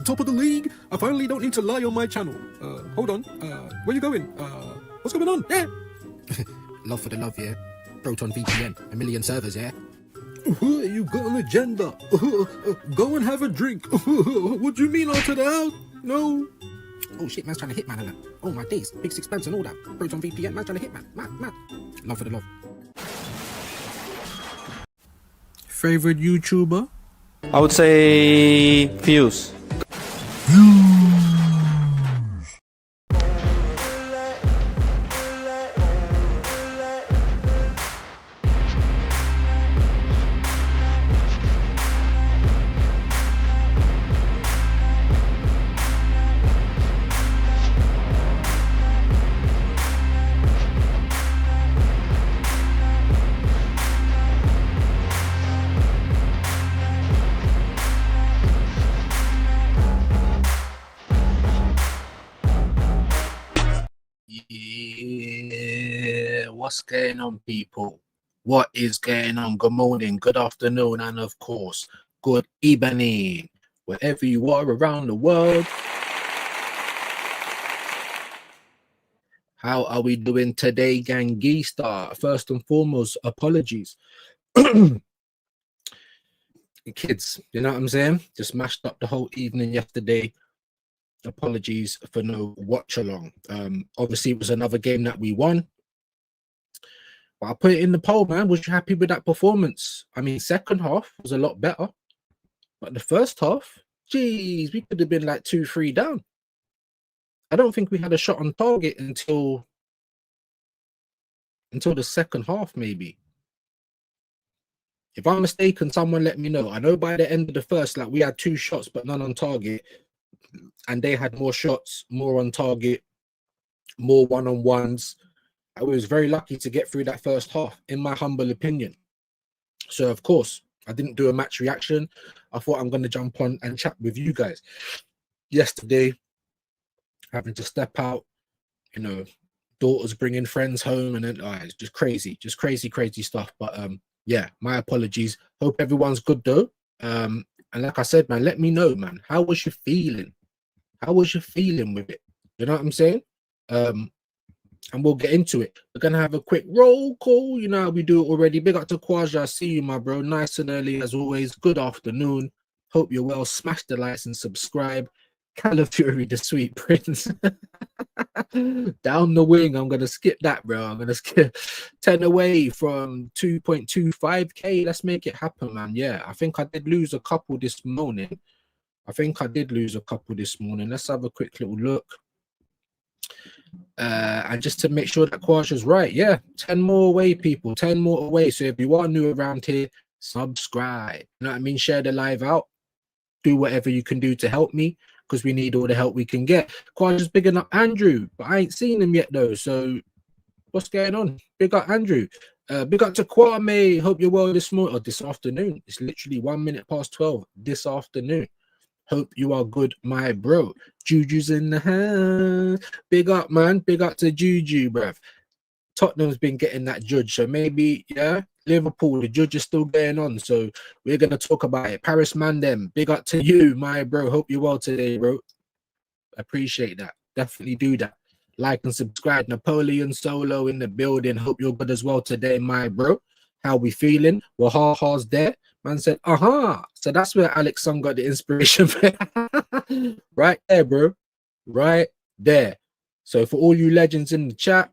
Top of the league. I finally don't need to lie on my channel. Hold on. Where you going? What's going on? Yeah. Love for the love, yeah. Proton VPN, a million servers, yeah. You got an agenda. Go and have a drink. What do you mean after that? No. Oh shit, man's trying to hit man and that. Oh my days, big sixpence and all that. Proton VPN, man's trying to hit man. Mad. Love for the love. Favorite YouTuber? I would say Fuse. Yeah, what's going on, people? What is going on? Good morning, good afternoon, and of course, good evening, wherever you are around the world. How are we doing today, Gangista? First and foremost, apologies. Kids, you know what I'm saying? Just mashed up the whole evening yesterday. Apologies for no watch along. Obviously it was another game that we won, but I put it in the poll, man. Was you happy with that performance? I mean, second half was a lot better, but the first half, geez, we could have been like 2-3 down. I don't think we had a shot on target until the second half, maybe. If I'm mistaken, someone let me know. I know by the end of the first, like, we had 2 shots but none on target, and they had more shots, more on target, more one-on-ones. I was very lucky to get through that first half, in my humble opinion. So, of course, I didn't do a match reaction. I thought I'm going to jump on and chat with you guys. Yesterday, having to step out, you know, daughters bringing friends home, and then it's just crazy stuff. But yeah, my apologies. Hope everyone's good though. And like I said, man, let me know, man. How was you feeling? How was you feeling with it? You know what I'm saying? And we'll get into it. We're gonna have a quick roll call. You know how we do it already. Big up to Kwaja. I see you, my bro. Nice and early as always. Good afternoon. Hope you're well. Smash the likes and subscribe. Calafury, the sweet prince. Down the wing. I'm gonna skip that, bro. I'm gonna skip 10 away from 2.25k. Let's make it happen, man. Yeah, I think I did lose a couple this morning. Let's have a quick little look. And just to make sure that Quasha's right, yeah, 10 more away, people. 10 more away. So if you are new around here, subscribe. You know what I mean? Share the live out. Do whatever you can do to help me, because we need all the help we can get. Quasha's bigging up Andrew, but I ain't seen him yet though. So what's going on? Big up Andrew. Big up to Kwame. Hope you're well this morning or this afternoon. It's literally 1 minute past 12 this afternoon. Hope you are good, my bro. Juju's in the house. Big up, man. Big up to Juju, bruv. Tottenham's been getting that judge, so maybe, yeah, Liverpool, the judge is still going on, so we're going to talk about it. Paris Mandem, big up to you, my bro. Hope you're well today, bro. Appreciate that. Definitely do that. Like and subscribe. Napoleon Solo in the building. Hope you're good as well today, my bro. How we feeling? Well, ha-ha's there. Man said, so that's where Alex Sung got the inspiration. Right there, bro. Right there. So for all you legends in the chat,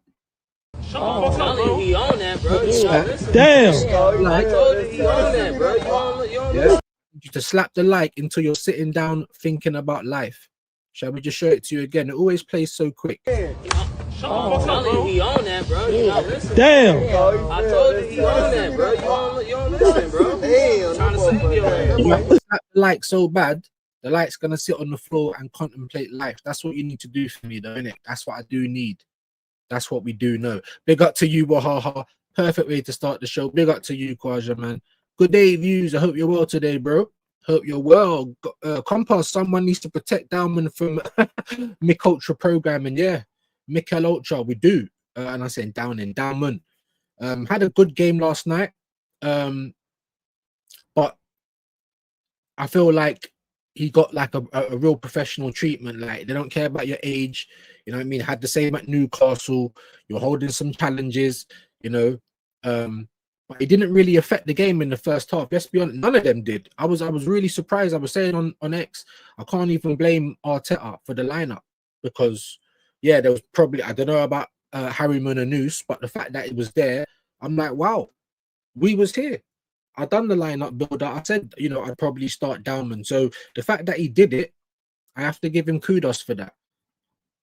Oh, he on that, bro. Damn. I told you he on that, bro. You on yeah, you to slap the like until you're sitting down thinking about life. Shall we just show it to you again? It always plays so quick. I'm telling you, he on that, bro. You not listening. Damn. I told you he on that, bro. You don't listen, bro. Damn. Trying to save your ass. You might slap the like so bad, the light's gonna sit on the floor and contemplate life. That's what you need to do for me, though, innit? That's what I do need. That's what we do know. Big up to you, Wahaha. Perfect way to start the show. Big up to you, Kwaja, man. Good day, views. I hope you're well today, bro. Hope you're well. Compass, someone needs to protect Downman from Mick Ultra programming. Yeah, Mikel Ultra, we do. And I said Downman. Had a good game last night. But I feel like he got like a real professional treatment. Like, they don't care about your age. You know what I mean? Had the same at Newcastle. You're holding some challenges, you know. But it didn't really affect the game in the first half. Let's be honest, none of them did. I was really surprised. I was saying on X, I can't even blame Arteta for the lineup because, yeah, there was probably, I don't know about Harryman and Noose, but the fact that it was there, I'm like, wow, we was here. I done the lineup builder. I said, you know, I'd probably start Downman. So the fact that he did it, I have to give him kudos for that.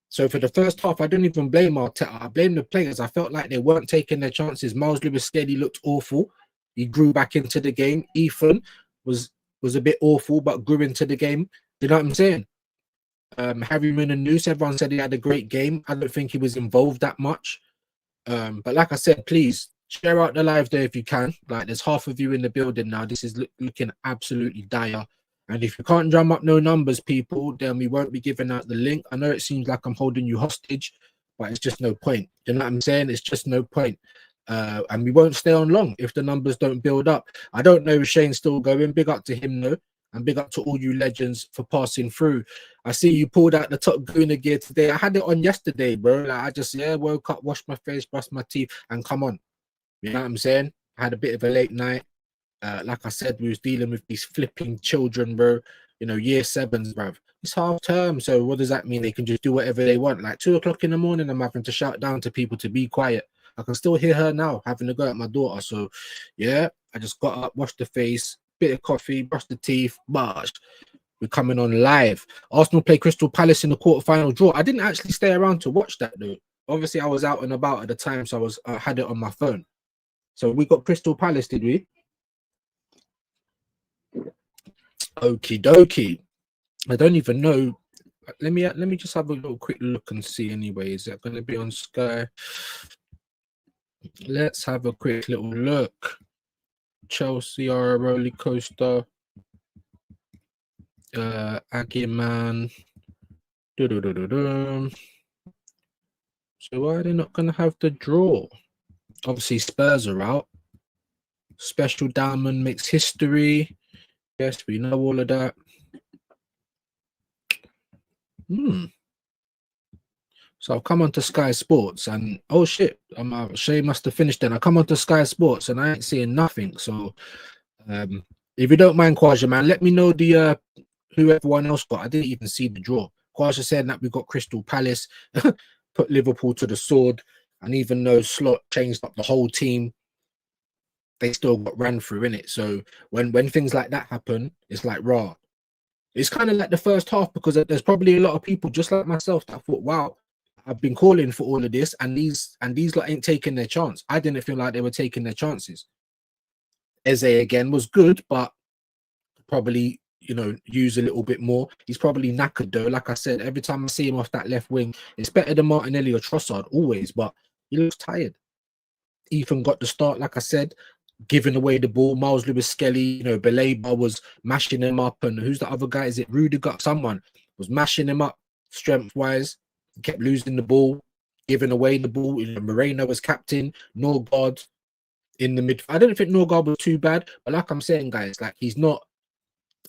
So for the first half, I didn't even blame Arteta. I blame the players. I felt like they weren't taking their chances. Miles Lewis scared. He looked awful. He grew back into the game. Ethan was a bit awful, but grew into the game. You know what I'm saying? Harryman and Noose, everyone said he had a great game. I don't think he was involved that much. But like I said, please share out the live there if you can. Like, there's half of you in the building now. This is looking absolutely dire. And if you can't drum up no numbers, people, then we won't be giving out the link. I know it seems like I'm holding you hostage, but it's just no point. You know what I'm saying? It's just no point. And we won't stay on long if the numbers don't build up. I don't know if Shane's still going. Big up to him, though. And big up to all you legends for passing through. I see you pulled out the Top Gooner gear today. I had it on yesterday, bro. Like, I just, woke up, washed my face, brushed my teeth, and come on. You know what I'm saying? I had a bit of a late night. Like I said, we was dealing with these flipping children, bro. You know, year sevens, bruv. It's half term, so what does that mean? They can just do whatever they want. Like 2 o'clock in the morning, I'm having to shout down to people to be quiet. I can still hear her now, having to go at my daughter. So, yeah, I just got up, washed the face, bit of coffee, brushed the teeth, barged. We're coming on live. Arsenal play Crystal Palace in the quarterfinal draw. I didn't actually stay around to watch that, though. Obviously, I was out and about at the time, so I had it on my phone. So we got Crystal Palace, did we? Okie dokie. I don't even know. Let me just have a little quick look and see anyway. Is that going to be on Sky? Let's have a quick little look. Chelsea are a roller coaster. Aggie man. So why are they not going to have the draw? Obviously Spurs are out. Special Diamond makes history. Yes, we know all of that. So I've come onto Sky Sports and oh shit, Shay must have finished then. I come onto Sky Sports and I ain't seeing nothing. So if you don't mind, Kwaja, man, let me know the who everyone else got. I didn't even see the draw. Kwaja said that we got Crystal Palace, put Liverpool to the sword, and even though Slot changed up the whole team, they still got ran through in it. So when things like that happen, it's like raw. It's kind of like the first half because there's probably a lot of people just like myself that thought, wow, I've been calling for all of this, and these lot ain't taking their chance. I didn't feel like they were taking their chances. Eze again was good, but probably, you know, use a little bit more. He's probably knackered though. Like I said, every time I see him off that left wing, it's better than Martinelli or Trossard always, but he looks tired. Ethan got the start, like I said, giving away the ball. Miles Lewis Skelly, you know, Beleba was mashing him up, and who's the other guy? Is it Rudiger? Someone was mashing him up strength-wise. He kept losing the ball, giving away the ball. You know, Moreno was captain. Norgard in the mid. I don't think Norgard was too bad, but like I'm saying, guys, like he's not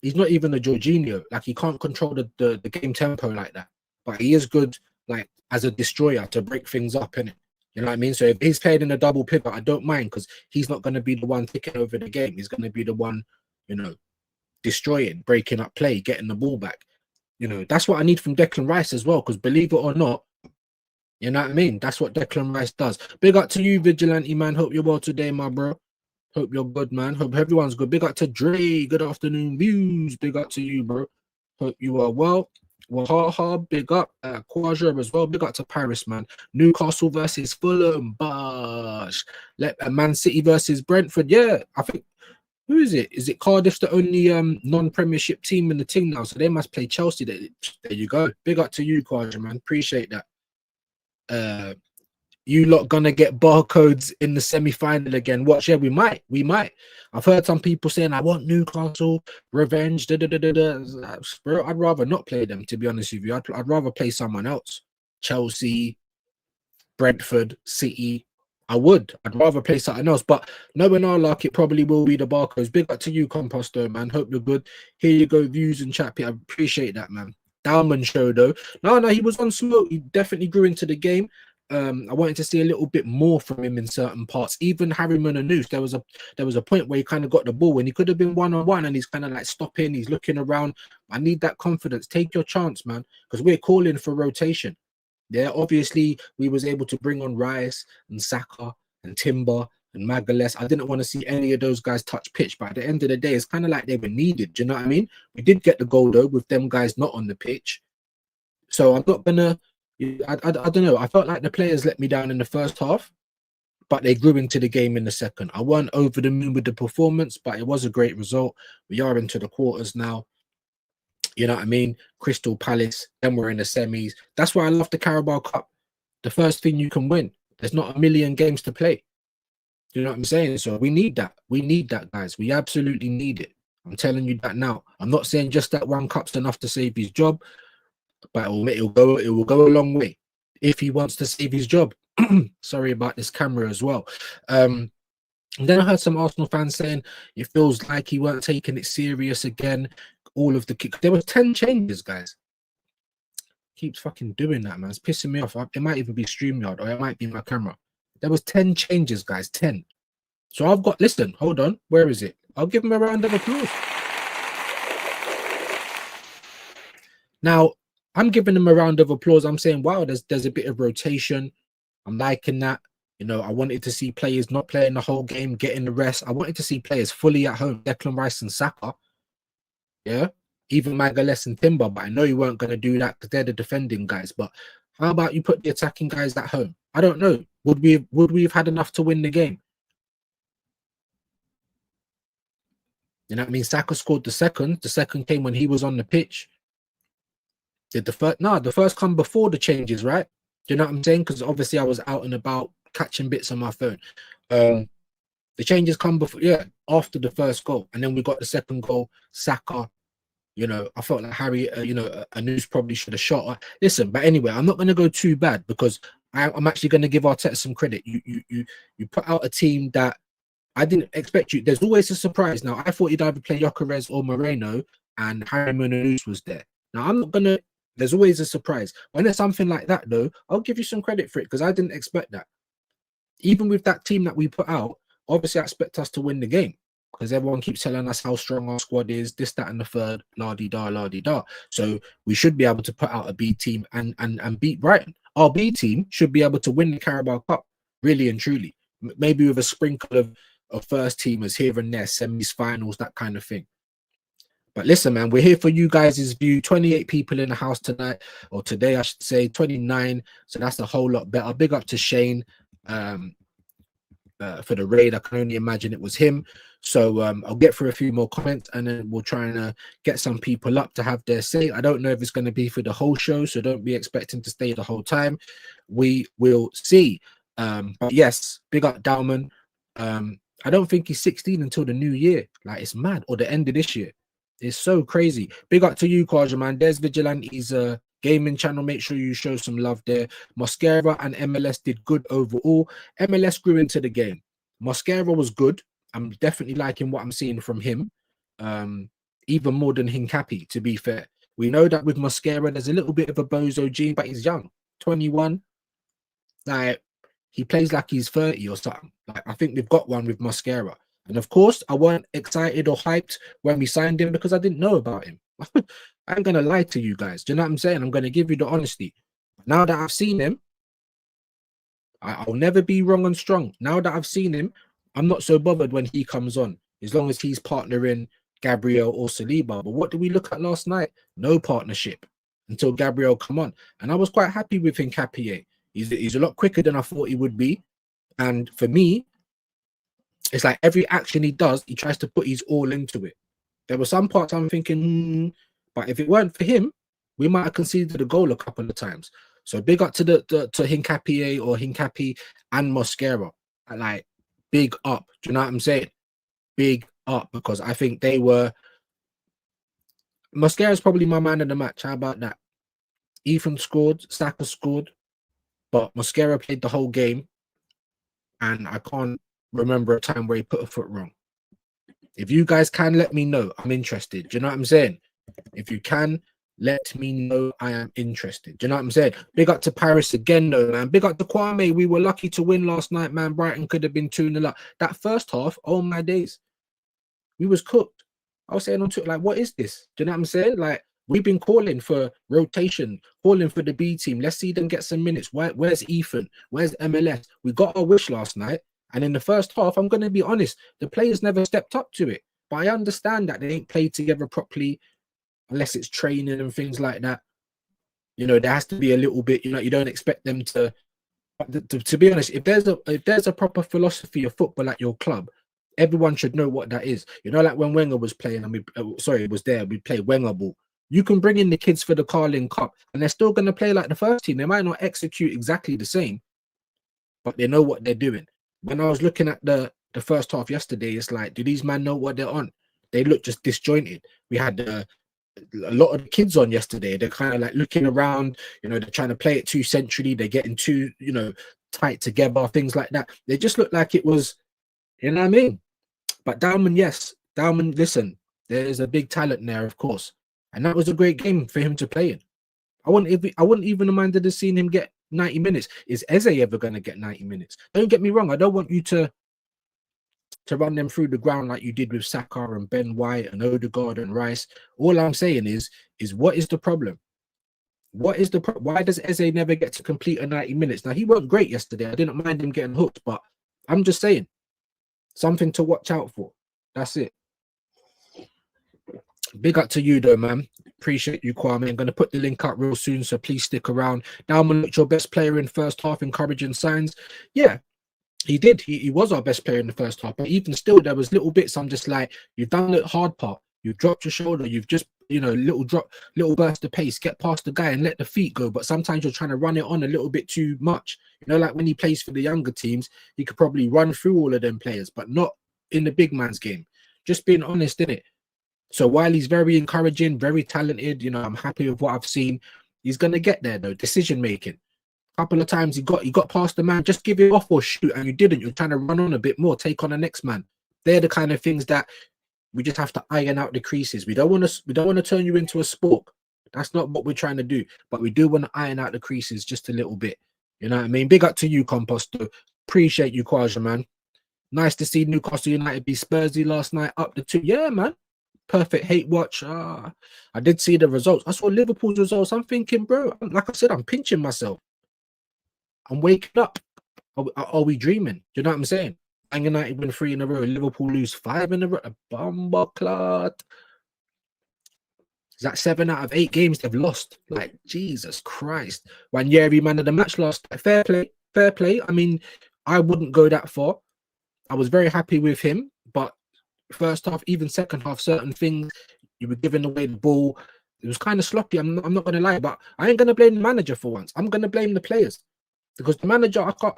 even a Jorginho. Like he can't control the game tempo like that, but he is good, like as a destroyer to break things up in it. You know what I mean? So if he's played in a double pivot, I don't mind because he's not going to be the one taking over the game. He's going to be the one, you know, destroying, breaking up play, getting the ball back. You know, that's what I need from Declan Rice as well, because believe it or not, you know what I mean? That's what Declan Rice does. Big up to you, Vigilante, man. Hope you're well today, my bro. Hope you're good, man. Hope everyone's good. Big up to Dre. Good afternoon, views. Big up to you, bro. Hope you are well. Wahaha, big up. Quadra as well. Big up to Paris, man. Newcastle versus Fulham. Bosh. Man City versus Brentford. Yeah, I think. Who is it? Is it Cardiff the only non-Premiership team in the team now? So they must play Chelsea. There you go. Big up to you, Quadra, man. Appreciate that. You lot gonna get barcodes in the semi-final again. Watch, yeah, we might. I've heard some people saying I want Newcastle revenge. Bro, I'd rather not play them, to be honest with you. I'd rather play someone else. Chelsea, Brentford, City. I'd rather play something else. But knowing our luck, it probably will be the Barcodes. Big up to you, Composto, man. Hope you're good. Here you go, views and chat. I appreciate that, man. Dalman show though. No, he was on smoke. He definitely grew into the game. I wanted to see a little bit more from him in certain parts. Even Harriman and Noose, there was a point where he kind of got the ball when he could have been 1-on-1, and he's kind of like stopping, he's looking around. I need that confidence. Take your chance, man, because we're calling for rotation. Yeah, obviously we was able to bring on Rice and Saka and Timber and Magalhaes. I didn't want to see any of those guys touch pitch, but at the end of the day, it's kind of like they were needed. Do you know what I mean? We did get the goal though with them guys not on the pitch. So I'm not gonna. I don't know. I felt like the players let me down in the first half, but they grew into the game in the second. I weren't over the moon with the performance, but it was a great result. We are into the quarters now. You know what I mean? Crystal Palace, then we're in the semis. That's why I love the Carabao Cup. The first thing you can win. There's not a million games to play. You know what I'm saying? So we need that. We need that, guys. We absolutely need it. I'm telling you that now. I'm not saying just that one cup's enough to save his job, but it will go a long way if he wants to save his job. Sorry about this camera as well. And then I heard some Arsenal fans saying it feels like he weren't taking it serious again. All of the kick. There was 10 changes, guys. Keeps fucking doing that, man. It's pissing me off. It might even be StreamYard or it might be my camera. There was 10 changes, guys. 10. So I've got. Listen, hold on. Where is it? I'll give him a round of applause. Now I'm giving him a round of applause. I'm saying, wow, there's a bit of rotation. I'm liking that. You know, I wanted to see players not playing the whole game, getting the rest. I wanted to see players fully at home. Declan Rice and Saka. Yeah, even Magalhaes and Timber, but I know you weren't going to do that because they're the defending guys. But how about you put the attacking guys at home? I don't know. Would we have had enough to win the game? You know what I mean? Saka scored the second. The second came when he was on the pitch. Did the first? No, the first come before the changes, right? Do you know what I'm saying? Because obviously I was out and about catching bits on my phone. The changes come before, yeah, after the first goal, and then we got the second goal. Saka, you know, I felt like Harry, Anus probably should have shot. Listen, but anyway, I'm not going to go too bad because I'm actually going to give Arteta some credit. You put out a team that I didn't expect you. There's always a surprise. Now I thought you'd either play Gyökeres or Moreno, and Harry Anus was there. Now I'm not gonna. There's always a surprise when there's something like that, though. I'll give you some credit for it because I didn't expect that. Even with that team that we put out. Obviously, I expect us to win the game because everyone keeps telling us how strong our squad is, this, that, and the third, la-di-da, la-di-da. So we should be able to put out a B team and beat Brighton. Our B team should be able to win the Carabao Cup, really and truly. Maybe with a sprinkle of first teamers here and there, semis, finals, that kind of thing. But listen, man, we're here for you guys' view. 28 people in the house tonight, or today, I should say, 29. So that's a whole lot better. Big up to Shane. For the raid, I can only imagine it was him. So I'll get through a few more comments and then we'll try and get some people up to have their say. I don't know if it's going to be for the whole show, so don't be expecting to stay the whole time. We will see. But yes, big up Dalman. I don't think he's 16 until the new year. Like, it's mad. Or the end of this year. It's so crazy. Big up to you, Kaja, man. There's Vigilante's gaming channel. Make sure you show some love there. Mosquera and MLS did good overall. MLS grew into the game. Mosquera was good. I'm definitely liking what I'm seeing from him. Even more than Hincapi, to be fair. We know that with Mosquera, there's a little bit of a bozo gene, but he's young. 21. Like, he plays like he's 30 or something. Like, I think we've got one with Mosquera. And of course, I weren't excited or hyped when we signed him because I didn't know about him. I ain't going to lie to you guys. Do you know what I'm saying? I'm going to give you the honesty. Now that I've seen him, I'll never be wrong and strong. Now that I've seen him, I'm not so bothered when he comes on, as long as he's partnering Gabriel or Saliba. But what did we look at last night? No partnership until Gabriel come on. And I was quite happy with Hincapié. He's a lot quicker than I thought he would be. And for me, it's like every action he does, he tries to put his all into it. There were some parts I'm thinking, but if it weren't for him, we might have conceded a goal a couple of times. So big up to to Hincapié or Hincapi and Mosquera. Like, big up. Do you know what I'm saying? Big up, because I think they were. Mosquera is probably my man of the match. How about that? Ethan scored, Saka scored, but Mosquera played the whole game. and I can't remember a time where he put a foot wrong. If you guys can let me know, I'm interested. Do you know what I'm saying? If you can, let me know. I am interested. Do you know what I'm saying? Big up to Paris again, though, man. Big up to Kwame. We were lucky to win last night, man. Brighton could have been 2-0 up. That first half, oh my days, we was cooked. I was saying on Twitter, like, what is this? Do you know what I'm saying? Like, we've been calling for rotation, calling for the B team. Let's see them get some minutes. Where's Ethan? Where's MLS? We got our wish last night. And in the first half, I'm going to be honest, the players never stepped up to it. But I understand that they ain't played together properly unless it's training and things like that. You know, there has to be a little bit, you know, you don't expect them to be honest, if there's a proper philosophy of football at your club, everyone should know what that is. You know, like when Wenger was playing and we played Wenger ball. You can bring in the kids for the Carling Cup and they're still going to play like the first team. They might not execute exactly the same, but they know what they're doing. When I was looking at the first half yesterday, it's like, do these men know what they're on? They look just disjointed. We had a lot of the kids on yesterday. They're kind of like looking around, you know, they're trying to play it too centrally. They're getting too, you know, tight together, things like that. They just look like it was, you know what I mean? But Dalman, yes, Dalman, listen, there's a big talent there, of course. And that was a great game for him to play in. I wouldn't even have minded have seen him get 90 minutes. Is Eze ever going to get 90 minutes? Don't get me wrong. I don't want you to run them through the ground like you did with Saka and Ben White and Odegaard and Rice. All I'm saying is what is the problem? Why does Eze never get to complete a 90 minutes? Now, he wasn't great yesterday. I didn't mind him getting hooked, but I'm just saying, something to watch out for. That's it. Big up to you, though, man. Appreciate you, Kwame. I'm going to put the link up real soon, so please stick around. Dalman looked your best player in first half, encouraging signs. Yeah, he did. He was our best player in the first half, but even still, there was little bits. I'm just like, you've done the hard part. You've dropped your shoulder. You've just, you know, little burst of pace, get past the guy and let the feet go. But sometimes you're trying to run it on a little bit too much. You know, like when he plays for the younger teams, he could probably run through all of them players, but not in the big man's game. Just being honest, innit? So while he's very encouraging, very talented, you know, I'm happy with what I've seen. He's gonna get there though. Decision making. A couple of times he got past the man, just give it off or shoot, and you didn't. You're trying to run on a bit more, take on the next man. They're the kind of things that we just have to iron out the creases. We don't want to turn you into a spork. That's not what we're trying to do. But we do want to iron out the creases just a little bit. You know what I mean? Big up to you, Composto. Appreciate you, Kwaja, man. Nice to see Newcastle United be Spursy last night, up the 2. Yeah, man. Perfect hate watch. I did see the results. I saw Liverpool's results. I'm thinking, bro, like I said, I'm pinching myself. I'm waking up. Are we dreaming? Do you know what I'm saying? Man United win 3 in a row. Liverpool lose 5 in a row. Bomba clot. Is that 7 out of 8 games they've lost? Like, Jesus Christ. Wanyeri man of the match last night. Fair play. Fair play. I mean, I wouldn't go that far. I was very happy with him, but first half, even second half, certain things, you were giving away the ball. It was kind of sloppy. I'm not going to lie, but I ain't going to blame the manager for once. I'm going to blame the players because the manager, I can't.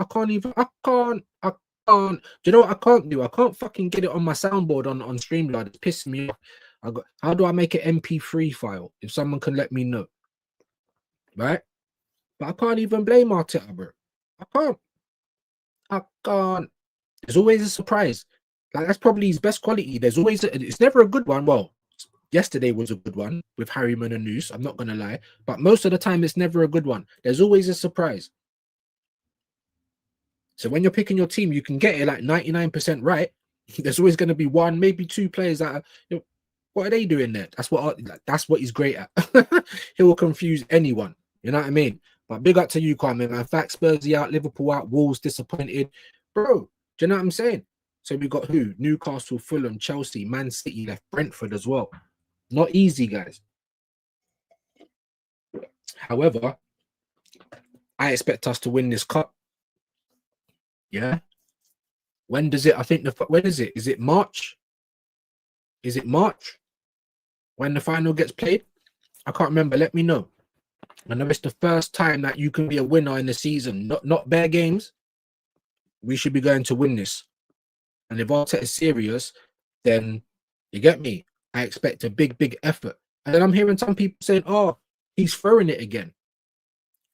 Do you know what I can't do? I can't fucking get it on my soundboard on Streamyard. It's pissing me off. How do I make an MP3 file? If someone can let me know, right? But I can't even blame Arteta, bro. I can't. There's always a surprise. Like, that's probably his best quality. There's always it's never a good one. Well, yesterday was a good one with Harryman and Noose. I'm not gonna lie, but most of the time it's never a good one. There's always a surprise. So when you're picking your team, you can get it like 99% right. There's always going to be 1, maybe 2 players that are, you know, what are they doing there? That's what he's great at. He will confuse anyone. You know what I mean? But big up to you, Kwame, man. Fact, Spursy out, Liverpool out, Wolves disappointed. Bro, do you know what I'm saying? So we got who? Newcastle, Fulham, Chelsea, Man City left, Brentford as well. Not easy, guys. However, I expect us to win this cup. Yeah. When does it? I think when is it? Is it March? Is it March when the final gets played? I can't remember. Let me know. I know it's the first time that you can be a winner in the season. Not bare games. We should be going to win this. And if Arteta is serious, then you get me. I expect a big effort. And then I'm hearing some people saying, "Oh, he's throwing it again."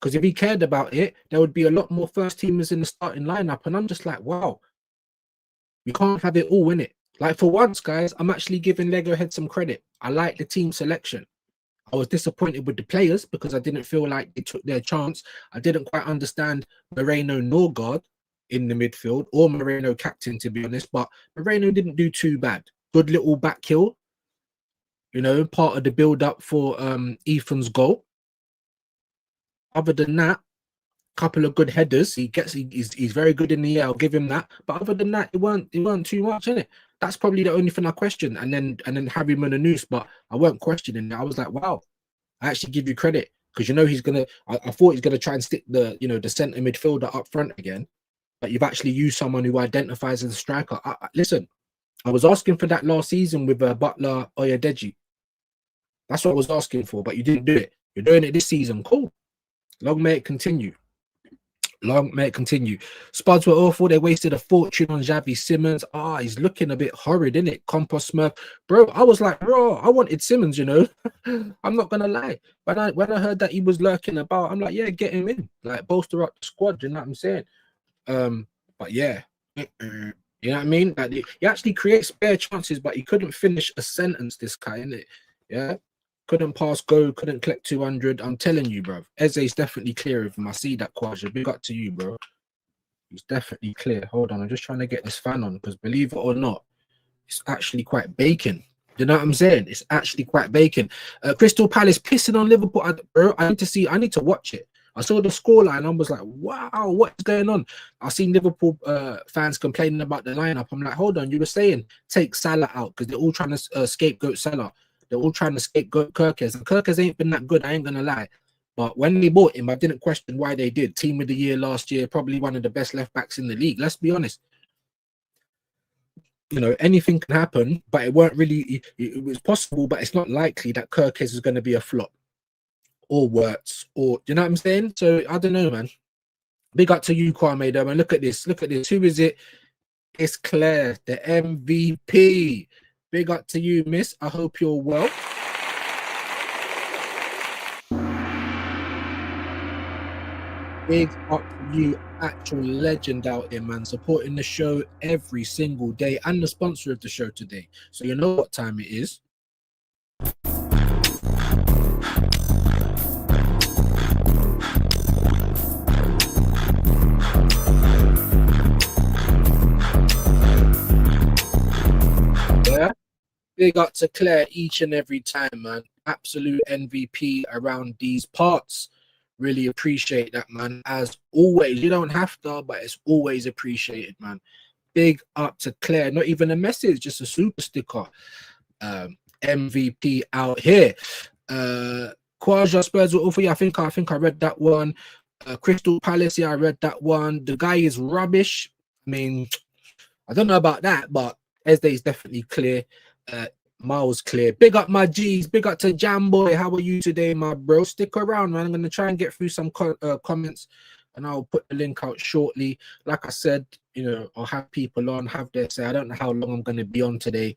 Because if he cared about it, there would be a lot more first teamers in the starting lineup. And I'm just like, wow, you can't have it all in it. Like for once, guys, I'm actually giving Lego Head some credit. I like the team selection. I was disappointed with the players because I didn't feel like they took their chance. I didn't quite understand Moreno Norgard in the midfield or Moreno captain, to be honest. But Moreno didn't do too bad. Good little back heel, you know, part of the build up for Ethan's goal. Other than that, couple of good headers. He's very good in the air. I'll give him that. But other than that, it weren't too much in it. That's probably the only thing I questioned. And then Harry Mananoose, but I weren't questioning it. I was like, wow, I actually give you credit because you know he's gonna. I thought he's gonna try and stick the the centre midfielder up front again, but you've actually used someone who identifies as a striker. Listen, I was asking for that last season with Butler Oyedeji. That's what I was asking for, but you didn't do it. You're doing it this season. Cool. Long may it continue. Long may it continue. Spuds were awful. They wasted a fortune on Xavi Simmons. He's looking a bit horrid, isn't it? Compost Smurf. Bro, I was like, bro, I wanted Simmons, you know. I'm not gonna lie. When I heard that he was lurking about, I'm like, yeah, get him in. Like bolster up the squad, you know what I'm saying? But yeah. You know what I mean? Like he actually creates spare chances, but he couldn't finish a sentence, this guy, innit? Yeah. Couldn't pass go, couldn't collect 200. I'm telling you, bro. Eze's definitely clear of him. I see that, Kwaja. Big up to you, bro. He's definitely clear. Hold on, I'm just trying to get this fan on because believe it or not, it's actually quite baking. You know what I'm saying? It's actually quite baking. Crystal Palace pissing on Liverpool, bro. I need to watch it. I saw the scoreline. I was like, wow, what's going on? I seen Liverpool fans complaining about the lineup. I'm like, hold on, you were saying take Salah out because they're all trying to scapegoat Salah. They're all trying to scapegoat Kirkes, and Kirkes ain't been that good. I ain't gonna lie. But when they bought him, I didn't question why they did. Team of the year last year, probably one of the best left backs in the league. Let's be honest. You know, anything can happen, but it weren't really. It was possible, but it's not likely that Kirkes is going to be a flop or Wirtz, or you know what I'm saying. So I don't know, man. Big up to you, Kwame. Though, man. Look at this. Look at this. Who is it? It's Claire, the MVP. Big up to you, miss. I hope you're well. Big up to you, actual legend out here, man. Supporting the show every single day and the sponsor of the show today. So you know what time it is. Yeah. Big up to Claire each and every time, man. Absolute MVP around these parts. Really appreciate that, man. As always, you don't have to, but it's always appreciated, man. Big up to Claire. Not even a message, just a super sticker. MVP out here. Kwaja Spurs were awful. Yeah, I think I read that one. Crystal Palace, yeah, I read that one. The guy is rubbish. I mean, I don't know about that, but Esde is definitely clear. Miles clear. Big up my G's. Big up to Jamboy. How are you today, my bro? Stick around, man. I'm gonna try and get through some comments, and I'll put the link out shortly. Like I said, you know, I'll have people on, have their say. I don't know how long I'm gonna be on today.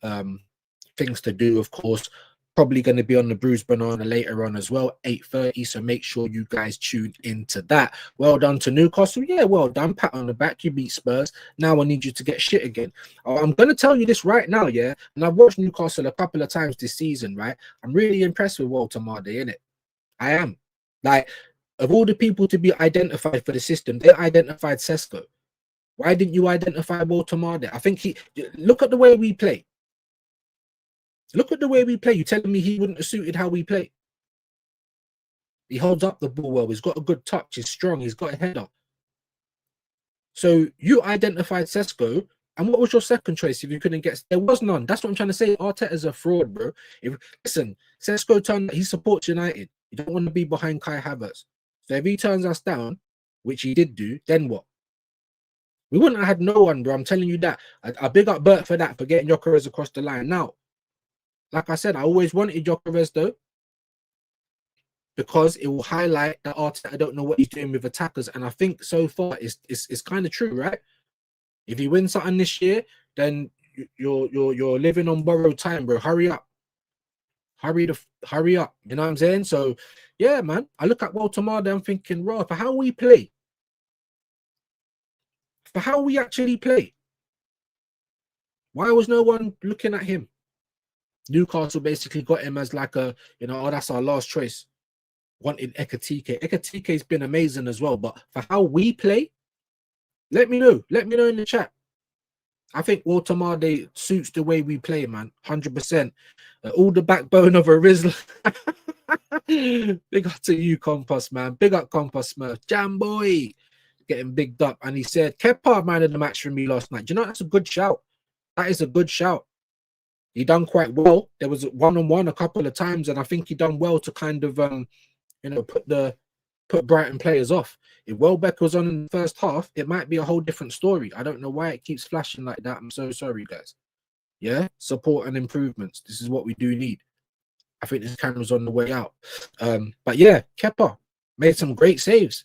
Things to do, of course. Probably going to be on the Bruised Banana later on as well, 8:30. So make sure you guys tune into that. Well done to Newcastle. Yeah, well done. Pat on the back. You beat Spurs. Now I need you to get shit again. I'm going to tell you this right now, yeah. And I've watched Newcastle a couple of times this season, right? I'm really impressed with Walter Marde, innit? I am. Like, of all the people to be identified for the system, they identified Sesko. Why didn't you identify Walter Marde? I think look at the way we play. Look at the way we play. You telling me he wouldn't have suited how we play? He holds up the ball well. He's got a good touch. He's strong. He's got a header. So you identified Sesko. And what was your second choice if you couldn't get... There was none. That's what I'm trying to say. Arteta's a fraud, bro. Listen, Sesko he supports United. You don't want to be behind Kai Havertz. So if he turns us down, which he did do, then what? We wouldn't have had no one, bro. I'm telling you that. I big up Bert for that, for getting Gyökeres across the line. Now, like I said, I always wanted Gyökeres though, because it will highlight that Arteta don't know what he's doing with attackers. And I think so far it's kind of true, right? If you win something this year, then you're living on borrowed time, bro. Hurry up. Hurry up. You know what I'm saying? So Yeah, man. I look at Walter Marder, I'm thinking, raw, for how we play, for how we actually play, why was no one looking at him? Newcastle basically got him as like a, oh, that's our last choice. Wanted Ekatike. Ekatike's been amazing as well, but for how we play, let me know. Let me know in the chat. I think Walter Marde suits the way we play, man. 100%. All the backbone of a Rizla. Big up to you, Compass, man. Big up, Compass, Smurf. Jam boy. Getting bigged up. And he said, Kepa man of the match for me last night. Do you know, that's a good shout. That is a good shout. He done quite well. There was one-on-one a couple of times, and I think he done well to kind of, put Brighton players off. If Welbeck was on in the first half, it might be a whole different story. I don't know why it keeps flashing like that. I'm so sorry, guys. Yeah, support and improvements. This is what we do need. I think this camera's on the way out. But yeah, Kepa made some great saves.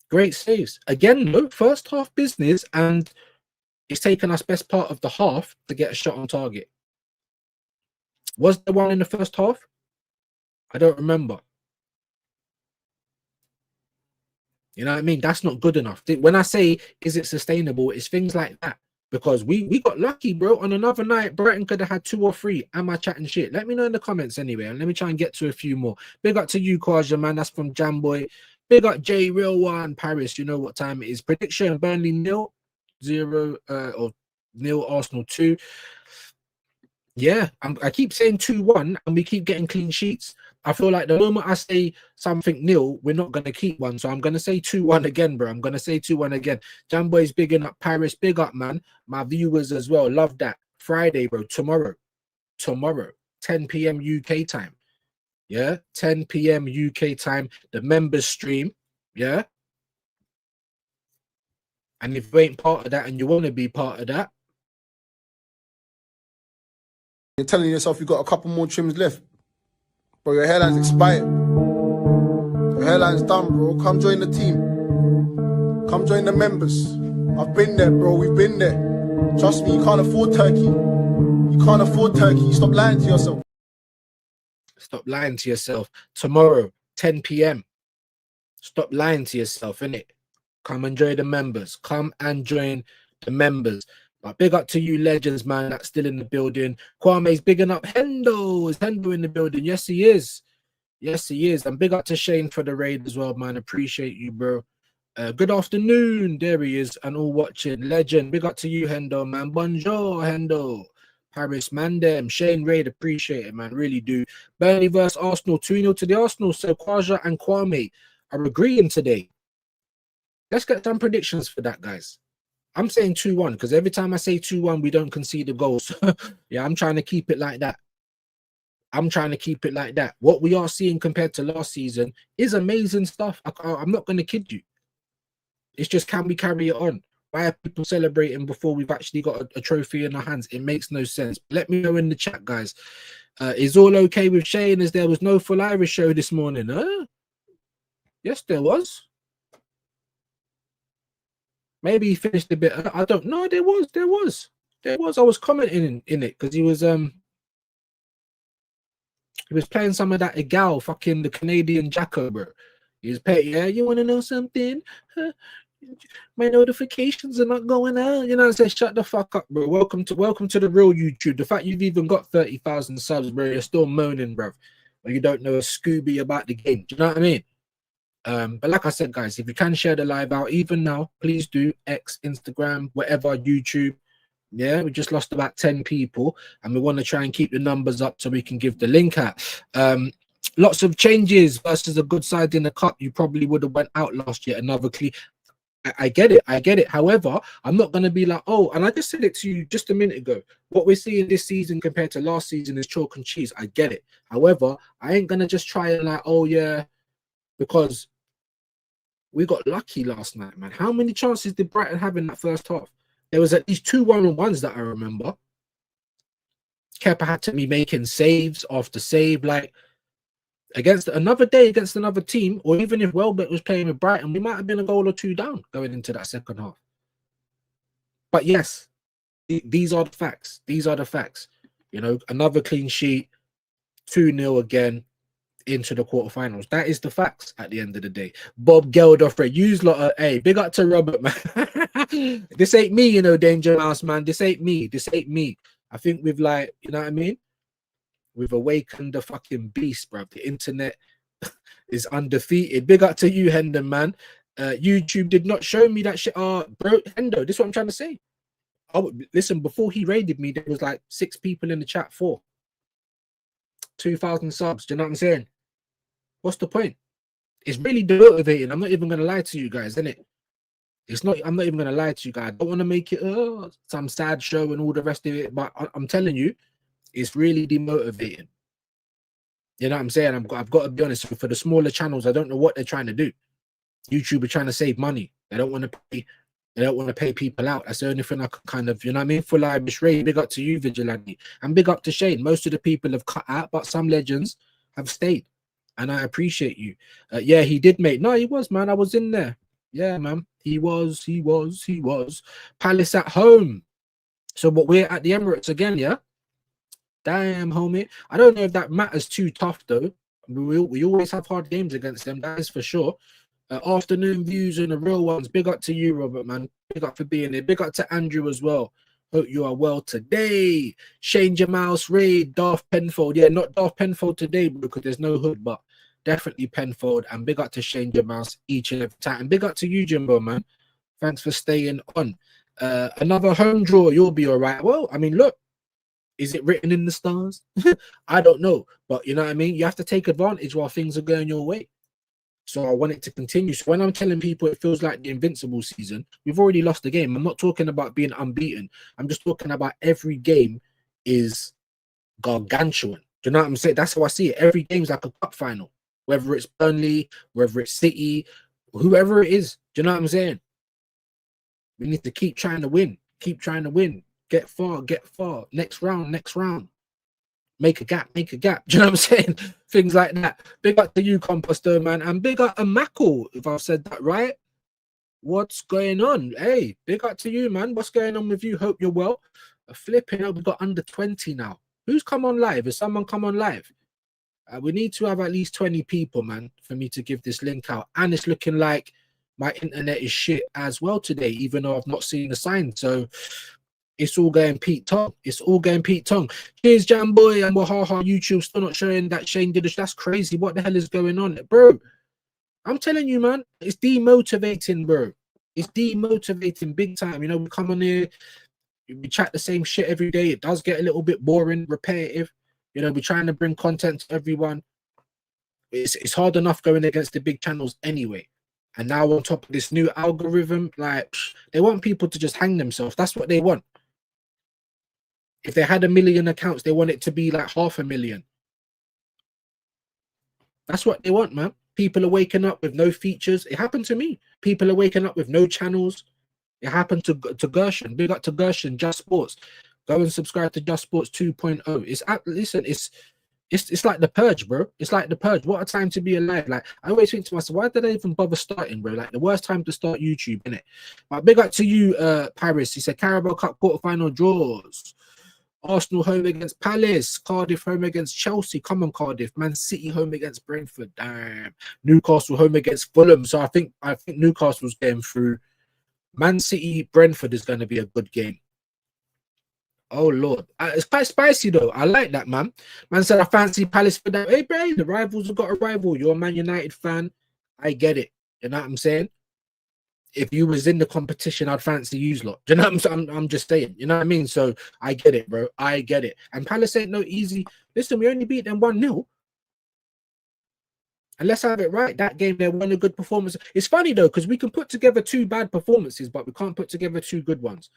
Great saves. Again, no first half business, and it's taken us best part of the half to get a shot on target. Was there one in the first half? I don't remember. You know what I mean? That's not good enough. When I say, is it sustainable? It's things like that. Because we got lucky, bro. On another night, Brighton could have had 2 or 3. Am I chatting shit? Let me know in the comments anyway. And let me try and get to a few more. Big up to you, Kwaja, man. That's from Jamboy. Big up J Real One Paris. You know what time it is. Prediction: Burnley 0-0 or 0 Arsenal 2. Yeah, I keep saying 2-1 and we keep getting clean sheets. I feel like the moment I say something nil, we're not going to keep one. So I'm going to say 2-1 again, bro. I'm going to say 2-1 again. Jamboy's bigging up Paris. Big up, man. My viewers as well. Love that. Friday, bro. Tomorrow, 10 p.m. UK time. Yeah, 10 p.m. UK time. The members stream. Yeah. And if you ain't part of that and you want to be part of that, you're telling yourself you've got a couple more trims left. Bro, your hairline's expired. Your hairline's done, bro. Come join the team. Come join the members. I've been there, bro. We've been there. Trust me, you can't afford turkey. You can't afford turkey. Stop lying to yourself. Stop lying to yourself. Tomorrow, 10 p.m. Stop lying to yourself, innit? Come and join the members. Come and join the members. But big up to you legends, man, that's still in the building. Kwame's bigging up Hendo. Is Hendo in the building? Yes, he is. Yes, he is. And big up to Shane for the raid as well, man. Appreciate you, bro. Good afternoon. There he is. And all watching. Legend. Big up to you, Hendo, man. Bonjour, Hendo. Paris Mandem. Shane Raid. Appreciate it, man. Really do. Burnley versus Arsenal. 2-0 to the Arsenal. So Kwaja and Kwame are agreeing today. Let's get some predictions for that, guys. I'm saying 2-1 because every time I say 2-1, we don't concede the goals. Yeah, I'm trying to keep it like that. I'm trying to keep it like that. What we are seeing compared to last season is amazing stuff. I'm not going to kid you. It's just, can we carry it on? Why are people celebrating before we've actually got a trophy in our hands? It makes no sense. Let me know in the chat, guys. Is all okay with Shane as there was no full Irish show this morning? Huh? Yes, there was. Maybe he finished a bit. I don't know. There was. I was commenting in it because he was playing some of that Egal, fucking the Canadian Jacko, bro. He was playing. Yeah, you want to know something? Huh? My notifications are not going out. You know, I said, shut the fuck up, bro. Welcome to the real YouTube. The fact you've even got 30,000 subs, bro, you're still moaning, bro. Or you don't know a Scooby about the game. Do you know what I mean? But like I said, guys, if you can share the live out even now, please do. X, Instagram, whatever, YouTube. Yeah, we just lost about 10 people and we want to try and keep the numbers up so we can give the link out. Lots of changes versus a good side in the cup. You probably would have went out last year. Another clean. I get it. However, I'm not going to be like, oh, and I just said it to you just a minute ago. What we're seeing this season compared to last season is chalk and cheese. I get it. However, I ain't going to just try and like, oh yeah, because we got lucky last night, man. How many chances did Brighton have in that first half? There was at least 2 1-on-1s that I remember. Kepa had to be making saves after save. Like, against another day, against another team, or even if Welbeck was playing with Brighton, we might have been a goal or 2 down going into that second half. But yes, these are the facts. These are the facts. You know, another clean sheet, 2-0 again. into the quarterfinals. That is the facts at the end of the day. Bob Geldof, use lot. Hey, big up to Robert, man. This ain't me, you know, Danger Mouse, man. This ain't me. This ain't me. I think we've like, you know what I mean? We've awakened the fucking beast, bro. The internet is undefeated. Big up to you, Hendon, man. YouTube did not show me that shit. Bro, Hendo, this is what I'm trying to say. Listen, before he raided me, there was like 6 people in the chat, 2,000 subs. Do you know what I'm saying? What's the point? It's really demotivating. I'm not even gonna lie to you guys, innit? It's not. I'm not even gonna lie to you guys. I don't want to make it some sad show and all the rest of it, but I'm telling you, it's really demotivating. You know what I'm saying? I've got to be honest. For the smaller channels, I don't know what they're trying to do. YouTube are trying to save money. They don't want to pay. They don't want to pay people out. That's the only thing I can kind of, you know what I mean? Full Irish Ray, big up to you, Vigilante. And big up to Shane. Most of the people have cut out, but some legends have stayed. And I appreciate you. Yeah, he did, mate. No, he was, man. I was in there. Yeah, man. He was. Palace at home. So, but we're at the Emirates again, yeah? Damn, homie. I don't know if that matters too tough, though. We always have hard games against them. That is for sure. Afternoon views and the real ones. Big up to you, Robert, man. Big up for being here. Big up to Andrew as well. Hope you are well today. Shane Jamal's raid, Darth Penfold. Yeah, not Darth Penfold today, because there's no hood, but definitely Penfold. And big up to Shane Jamal's each and every time. And big up to you, Jimbo, man. Thanks for staying on. Another home draw. You'll be all right. Well, I mean, look. Is it written in the stars? I don't know. But you know what I mean? You have to take advantage while things are going your way. So I want it to continue. So when I'm telling people it feels like the invincible season, we've already lost the game. I'm not talking about being unbeaten. I'm just talking about every game is gargantuan. Do you know what I'm saying? That's how I see it. Every game's like a cup final, whether it's Burnley, whether it's City, whoever it is. Do you know what I'm saying? We need to keep trying to win. Keep trying to win. Get far, get far. Next round, next round. Make a gap, make a gap. Do you know what I'm saying? Things like that. Big up to you, Composter, man. And big up to Mackle, if I've said that right. What's going on? Hey, big up to you, man. What's going on with you? Hope you're well. Flipping up, we've got under 20 now. Who's come on live? Has someone come on live? We need to have at least 20 people, man, for me to give this link out. And it's looking like my internet is shit as well today, even though I've not seen the sign. So it's all going Pete Tong. It's all going Pete Tong. Cheers, Jamboy and Wahaha. YouTube still not showing that Shane did it. That's crazy. What the hell is going on, bro? I'm telling you, man, it's demotivating, bro. It's demotivating big time. You know, we come on here, we chat the same shit every day. It does get a little bit boring, repetitive. You know, we're trying to bring content to everyone. It's hard enough going against the big channels anyway. And now on top of this new algorithm, like, they want people to just hang themselves. That's what they want. If they had 1 million accounts, they want it to be like 500,000. That's what they want, man. People are waking up with no features. It happened to me. People are waking up with no channels. It happened to Gershon. Big up to Gershon, Just Sports. Go and subscribe to Just Sports 2.0. Listen, it's like the purge, bro. It's like the purge. What a time to be alive. Like, I always think to myself, why did I even bother starting, bro? Like, the worst time to start YouTube, innit? But big up to you, Paris. He said Carabao Cup quarterfinal draws. Arsenal home against Palace, Cardiff home against Chelsea. Come on, Cardiff. Man City home against Brentford. Damn. Newcastle home against Fulham. So I think Newcastle's getting through. Man City, Brentford is going to be a good game. Oh Lord, it's quite spicy though. I like that, man. Man said I fancy Palace for that. Hey, bro, the rivals have got a rival. You're a Man United fan. I get it. You know what I'm saying? If you was in the competition, I'd fancy you lot. Do you know what I'm just saying? You know what I mean? So I get it, bro. I get it. And Palace ain't no easy. Listen, we only beat them 1-0. And let's have it right. That game, there wasn't a good performance. It's funny though, because we can put together 2 bad performances, but we can't put together 2 good ones.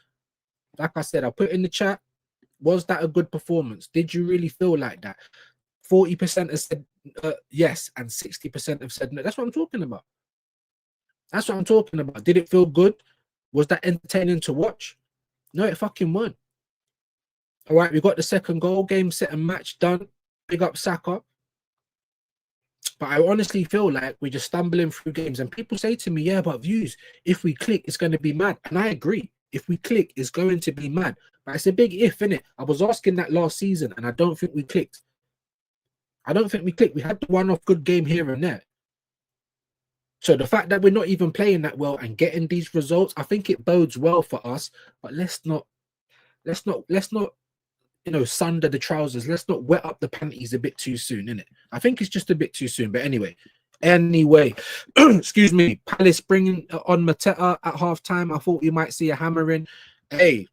Like I said, I'll put in the chat. Was that a good performance? Did you really feel like that? 40% have said yes, and 60% have said no. That's what I'm talking about. That's what I'm talking about. Did it feel good? Was that entertaining to watch? No, it fucking won. All right, we got the second goal. Game, set, and match done. Big up Saka. But I honestly feel like we're just stumbling through games. And people say to me, yeah, but views, if we click, it's going to be mad. And I agree. If we click, it's going to be mad. But it's a big if, innit? I was asking that last season, and I don't think we clicked. I don't think we clicked. We had the one-off good game here and there. So the fact that we're not even playing that well and getting these results, I think it bodes well for us. But let's not, sunder the trousers. Let's not wet up the panties a bit too soon, innit? I think it's just a bit too soon. But anyway, excuse me. Palace bringing on Mateta at halftime. I thought we might see a hammering. Hey,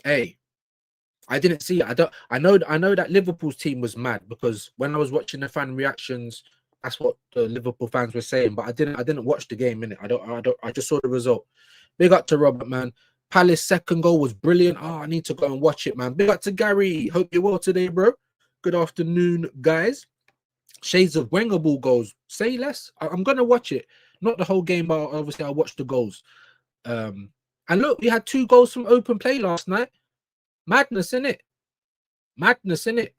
I didn't see it. I know that Liverpool's team was mad because when I was watching the fan reactions, that's what the Liverpool fans were saying. But I didn't watch the game, innit? I just saw the result. Big up to Robert, man. Palace second goal was brilliant. Oh, I need to go and watch it, man. Big up to Gary. Hope you're well today, bro. Good afternoon, guys. Shades of Wenger ball goals. Say less. I'm gonna watch it. Not the whole game, but obviously I'll watch the goals. And look, we had 2 goals from open play last night. Madness, innit? Madness, innit?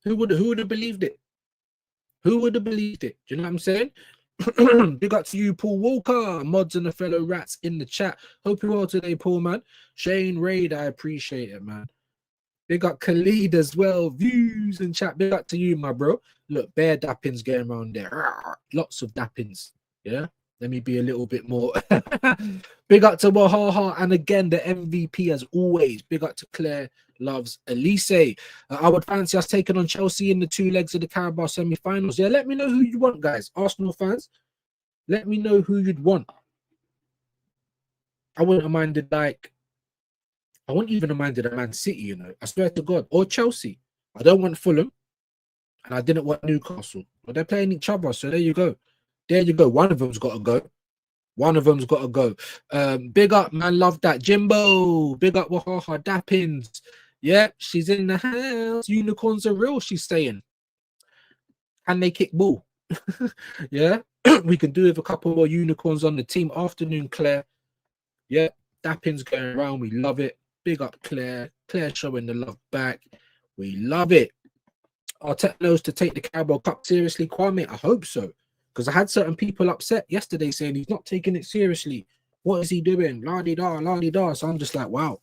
Who would have believed it? Who would have believed it? Do you know what I'm saying? Big up to you, Paul Walker, mods and the fellow rats in the chat. Hope you're well today, Paul, man. Shane Raid, I appreciate it, man. Big up Khalid as well. Views and chat. Big up to you, my bro. Look, bare dappings going around there. Lots of dappings. Yeah. Let me be a little bit more. Big up to Wahaha. And again, the MVP as always. Big up to Claire Loves Elise. I would fancy us taking on Chelsea in the 2 legs of the Carabao semi-finals. Yeah, let me know who you want, guys. Arsenal fans, let me know who you'd want. I wouldn't have minded, I wouldn't even have minded a Man City, you know. I swear to God. Or Chelsea. I don't want Fulham. And I didn't want Newcastle. But they're playing each other. So there you go. There you go. One of them's got to go. One of them's got to go. Big up, man. Love that. Jimbo. Big up, Wahaha. Dappins. Yeah, she's in the house. Unicorns are real, she's saying. Can they kick ball? Yeah. We can do with a couple more unicorns on the team. Afternoon, Claire. Yeah. Dappins going around. We love it. Big up, Claire. Claire showing the love back. We love it. Arteta knows to take the Carabao Cup seriously, Kwame. I hope so. Because I had certain people upset yesterday saying he's not taking it seriously. What is he doing? La-di-da, la-di-da. So I'm just like, wow.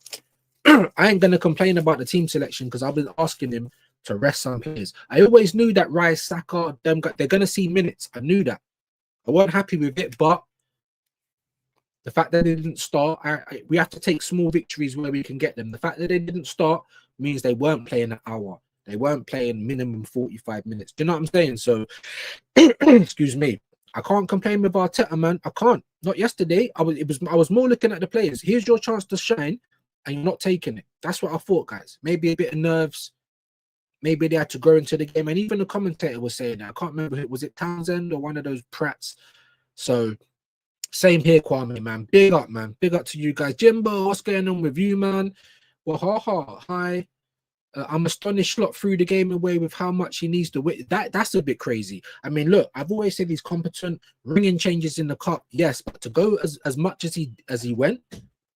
I ain't going to complain about the team selection because I've been asking him to rest some players. I always knew that Rice, Saka, they're going to see minutes. I knew that. I wasn't happy with it, but the fact that they didn't start, we have to take small victories where we can get them. The fact that they didn't start means they weren't playing an hour. They weren't playing minimum 45 minutes. Do you know what I'm saying? So, excuse me. I can't complain with Arteta, man. I can't. Not yesterday. I was more looking at the players. Here's your chance to shine, and you're not taking it. That's what I thought, guys. Maybe a bit of nerves. Maybe they had to grow into the game. And even the commentator was saying that. I can't remember. Was it Townsend or one of those prats? So, same here, Kwame, man. Big up, man. Big up to you guys. Jimbo, what's going on with you, man? Wahaha, hi. I'm astonished Slot through the game away with how much he needs to win. That's a bit crazy. I mean, look, I've always said he's competent, ringing changes in the cup, yes, but to go as much as he went,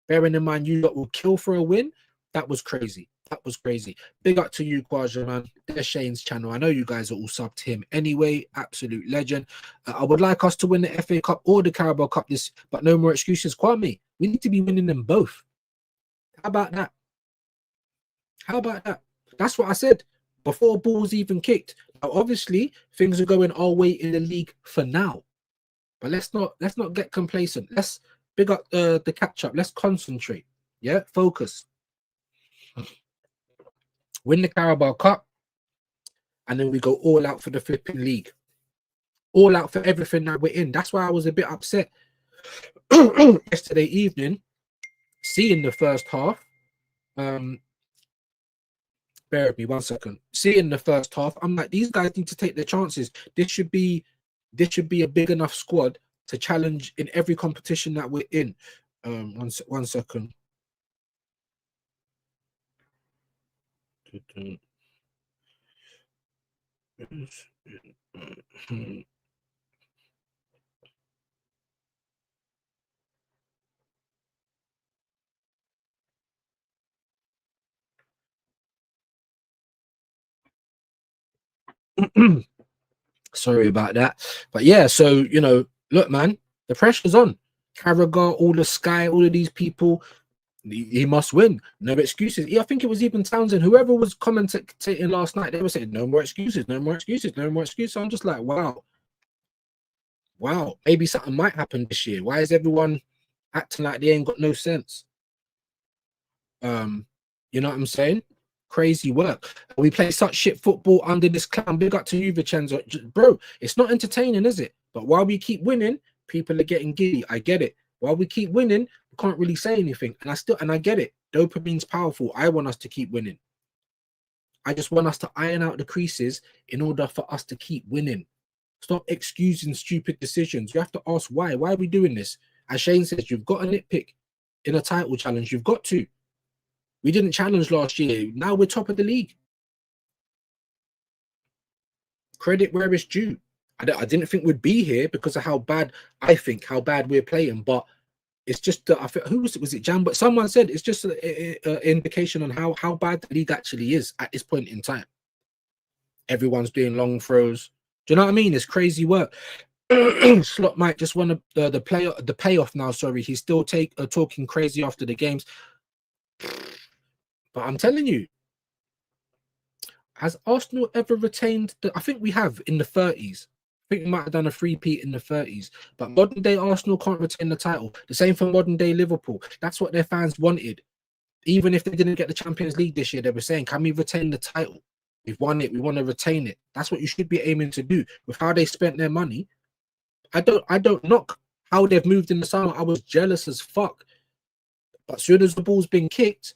bearing in mind you lot will kill for a win, that was crazy. That was crazy. Big up to you, Kwaja, man. There's Shane's channel. I know you guys are all subbed to him anyway. Absolute legend. I would like us to win the FA Cup or the Carabao Cup but no more excuses. Kwame, we need to be winning them both. How about that? How about that? That's what I said before balls even kicked. Now, obviously, things are going our way in the league for now, but let's not get complacent. Let's big up the catch up. Let's concentrate. Yeah, focus. Win the Carabao Cup, and then we go all out for the flipping league. All out for everything that we're in. That's why I was a bit upset yesterday evening, seeing the first half. Bear with me 1 second. Seeing the first half, I'm like, these guys need to take their chances. This should be a big enough squad to challenge in every competition that we're in. 1 second. Sorry about that, but yeah, so look, man, the pressure's on. Carragher, all the Sky, all of these people, He must win. No excuses. Yeah, I think it was even Townsend. Whoever was commentating last night, they were saying no more excuses, no more excuses, no more excuses. I'm just like, wow, maybe something might happen this year. Why is everyone acting like they ain't got no sense? You know what I'm saying? Crazy work. We play such shit football under this clown. Big up to you, Vincenzo. Bro, it's not entertaining, is it? But while we keep winning, people are getting giddy. I get it. While we keep winning, we can't really say anything. And I get it. Dopamine's powerful. I want us to keep winning. I just want us to iron out the creases in order for us to keep winning. Stop excusing stupid decisions. You have to ask why. Why are we doing this? As Shane says, you've got a nitpick in a title challenge. You've got to. We didn't challenge last year. Now we're top of the league. Credit where it's due. I didn't think we'd be here because of how bad we're playing. But it's just I think, who was it? Was it Jan? But someone said it's just an indication on how bad the league actually is at this point in time. Everyone's doing long throws. Do you know what I mean? It's crazy work. Slot Mike just won the payoff now. Sorry, he's still talking crazy after the games. But I'm telling you, has Arsenal ever retained I think we have in the 30s. I think we might have done a three-peat in the 30s. But modern day Arsenal can't retain the title. The same for modern day Liverpool. That's what their fans wanted. Even if they didn't get the Champions League this year, they were saying, can we retain the title? We've won it. We want to retain it. That's what you should be aiming to do. With how they spent their money, I don't knock how they've moved in the summer. I was jealous as fuck. But as soon as the ball's been kicked,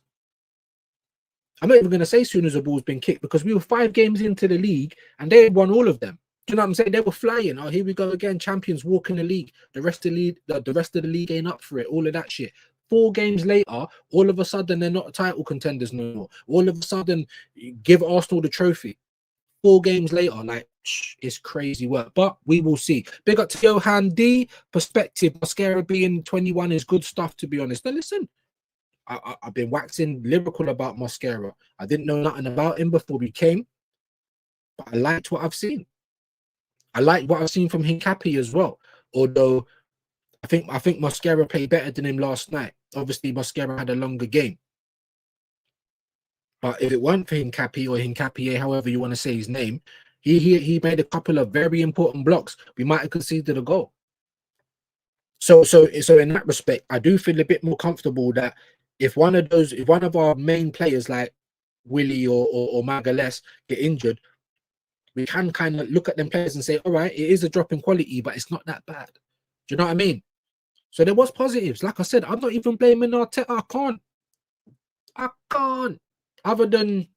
I'm not even going to say soon as the ball's been kicked because we were 5 games into the league and they had won all of them. Do you know what I'm saying? They were flying. Oh, here we go again. Champions walk in the league. The rest of the league ain't up for it. All of that shit. 4 games later, all of a sudden they're not title contenders no more. All of a sudden, give Arsenal the trophy. 4 games later, like it's crazy work. But we will see. Big up to Johan D. Perspective. Mascara being 21 is good stuff, to be honest. Now listen. I've been waxing lyrical about Mascara. I didn't know nothing about him before we came, but I liked what I've seen. I like what I've seen from Hincapi as well. Although I think Mascara played better than him last night. Obviously, Mascara had a longer game. But if it weren't for Hincapi or Hincapié, however you want to say his name, he made a couple of very important blocks. We might have conceded a goal. So in that respect, I do feel a bit more comfortable that if one of our main players like Willie or Magalhaes get injured, we can kind of look at them players and say, all right, it is a drop in quality, but it's not that bad. Do you know what I mean? So there was positives. Like I said, I'm not even blaming Arteta. I can't. Other than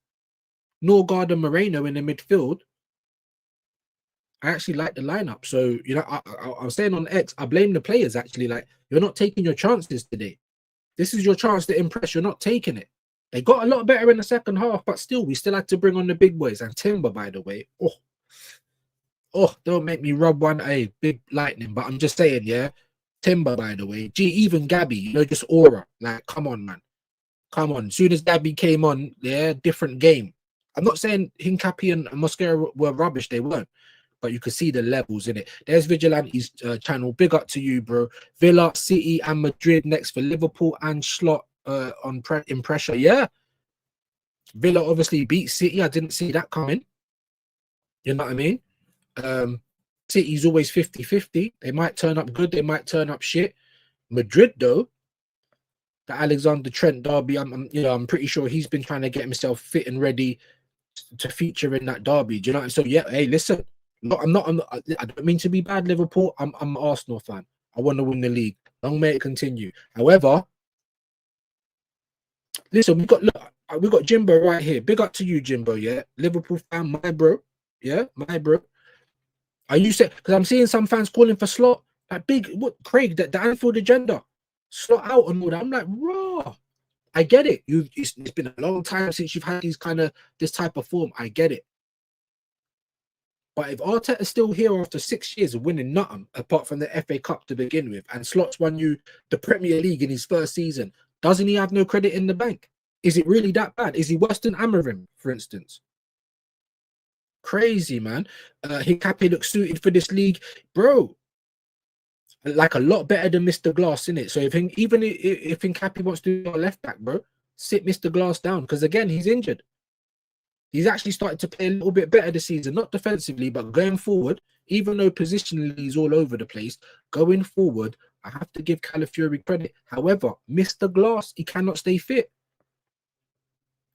Norgard and Moreno in the midfield, I actually like the lineup. So, you know, I was saying on X, I blame the players actually. Like, you're not taking your chances today. This is your chance to impress. You're not taking it. They got a lot better in the second half, but still, we still had to bring on the big boys. And Timber, by the way, don't make me rub one a big lightning. But I'm just saying, yeah, Timber, by the way. Even Gabby, you know, just aura. Like, come on, man. Come on. As soon as Gabby came on, yeah, different game. I'm not saying Hincapi and Mascara were rubbish. They weren't. But you can see the levels in it. There's Vigilante's channel. Big up to you, bro. Villa, City, and Madrid next for Liverpool and Slot in pressure. Yeah. Villa obviously beat City. I didn't see that coming. You know what I mean? City's always 50-50. They might turn up good. They might turn up shit. Madrid, though, the Alexander Trent derby, I'm pretty sure he's been trying to get himself fit and ready to feature in that derby. Do you know what I mean? So, yeah, hey, listen. I don't mean to be bad, Liverpool. I'm an Arsenal fan. I want to win the league. Long may it continue. However, listen, we got Jimbo right here. Big up to you, Jimbo. Yeah, Liverpool fan, my bro. Yeah, my bro. Are you saying? Because I'm seeing some fans calling for Slot. Like Craig, the Anfield agenda, Slot out and all that. I'm like, raw. I get it. It's been a long time since you've had this type of form. I get it. But if Arteta's still here after 6 years of winning nothing, apart from the FA Cup to begin with, and Slot's won you the Premier League in his first season, doesn't he have no credit in the bank? Is it really that bad? Is he worse than Amorim, for instance? Crazy, man. Hincapi looks suited for this league. Bro, like a lot better than Mr. Glass, innit? So if Hincapi wants to do a left back, bro, sit Mr. Glass down because again he's injured. He's actually started to play a little bit better this season, not defensively, but going forward. Even though positionally he's all over the place, going forward, I have to give Calafiori credit. However, Mr. Glass, he cannot stay fit.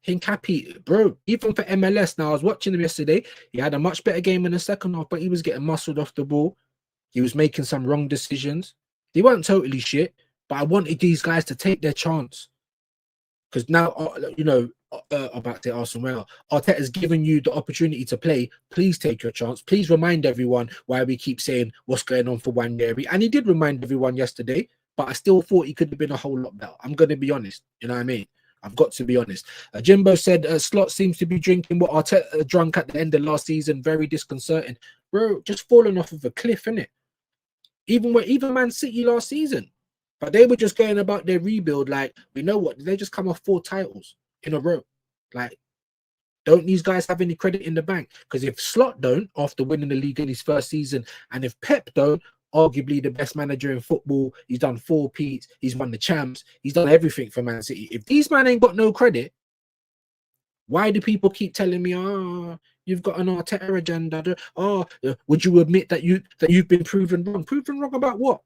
Hincapi, bro, even for MLS. Now I was watching him yesterday. He had a much better game in the second half, but he was getting muscled off the ball. He was making some wrong decisions. They weren't totally shit, but I wanted these guys to take their chance. Because now, about to Arsenal, Arteta's given you the opportunity to play. Please take your chance. Please remind everyone why we keep saying what's going on for Wanderlei. And he did remind everyone yesterday, but I still thought he could have been a whole lot better. I'm going to be honest. You know what I mean? I've got to be honest. Jimbo said Slot seems to be drinking what Arteta drunk at the end of last season. Very disconcerting. Bro, just falling off of a cliff, innit? Even Man City last season. But they were just going about their rebuild like, we know what, they just come off 4 titles in a row. Like, don't these guys have any credit in the bank? Because if Slot don't, after winning the league in his first season, and if Pep don't, arguably the best manager in football, he's done 4 Peats, he's won the champs, he's done everything for Man City. If these men ain't got no credit, why do people keep telling me, oh, you've got an Arteta agenda? Oh, would you admit that you've been proven wrong? Proven wrong about what?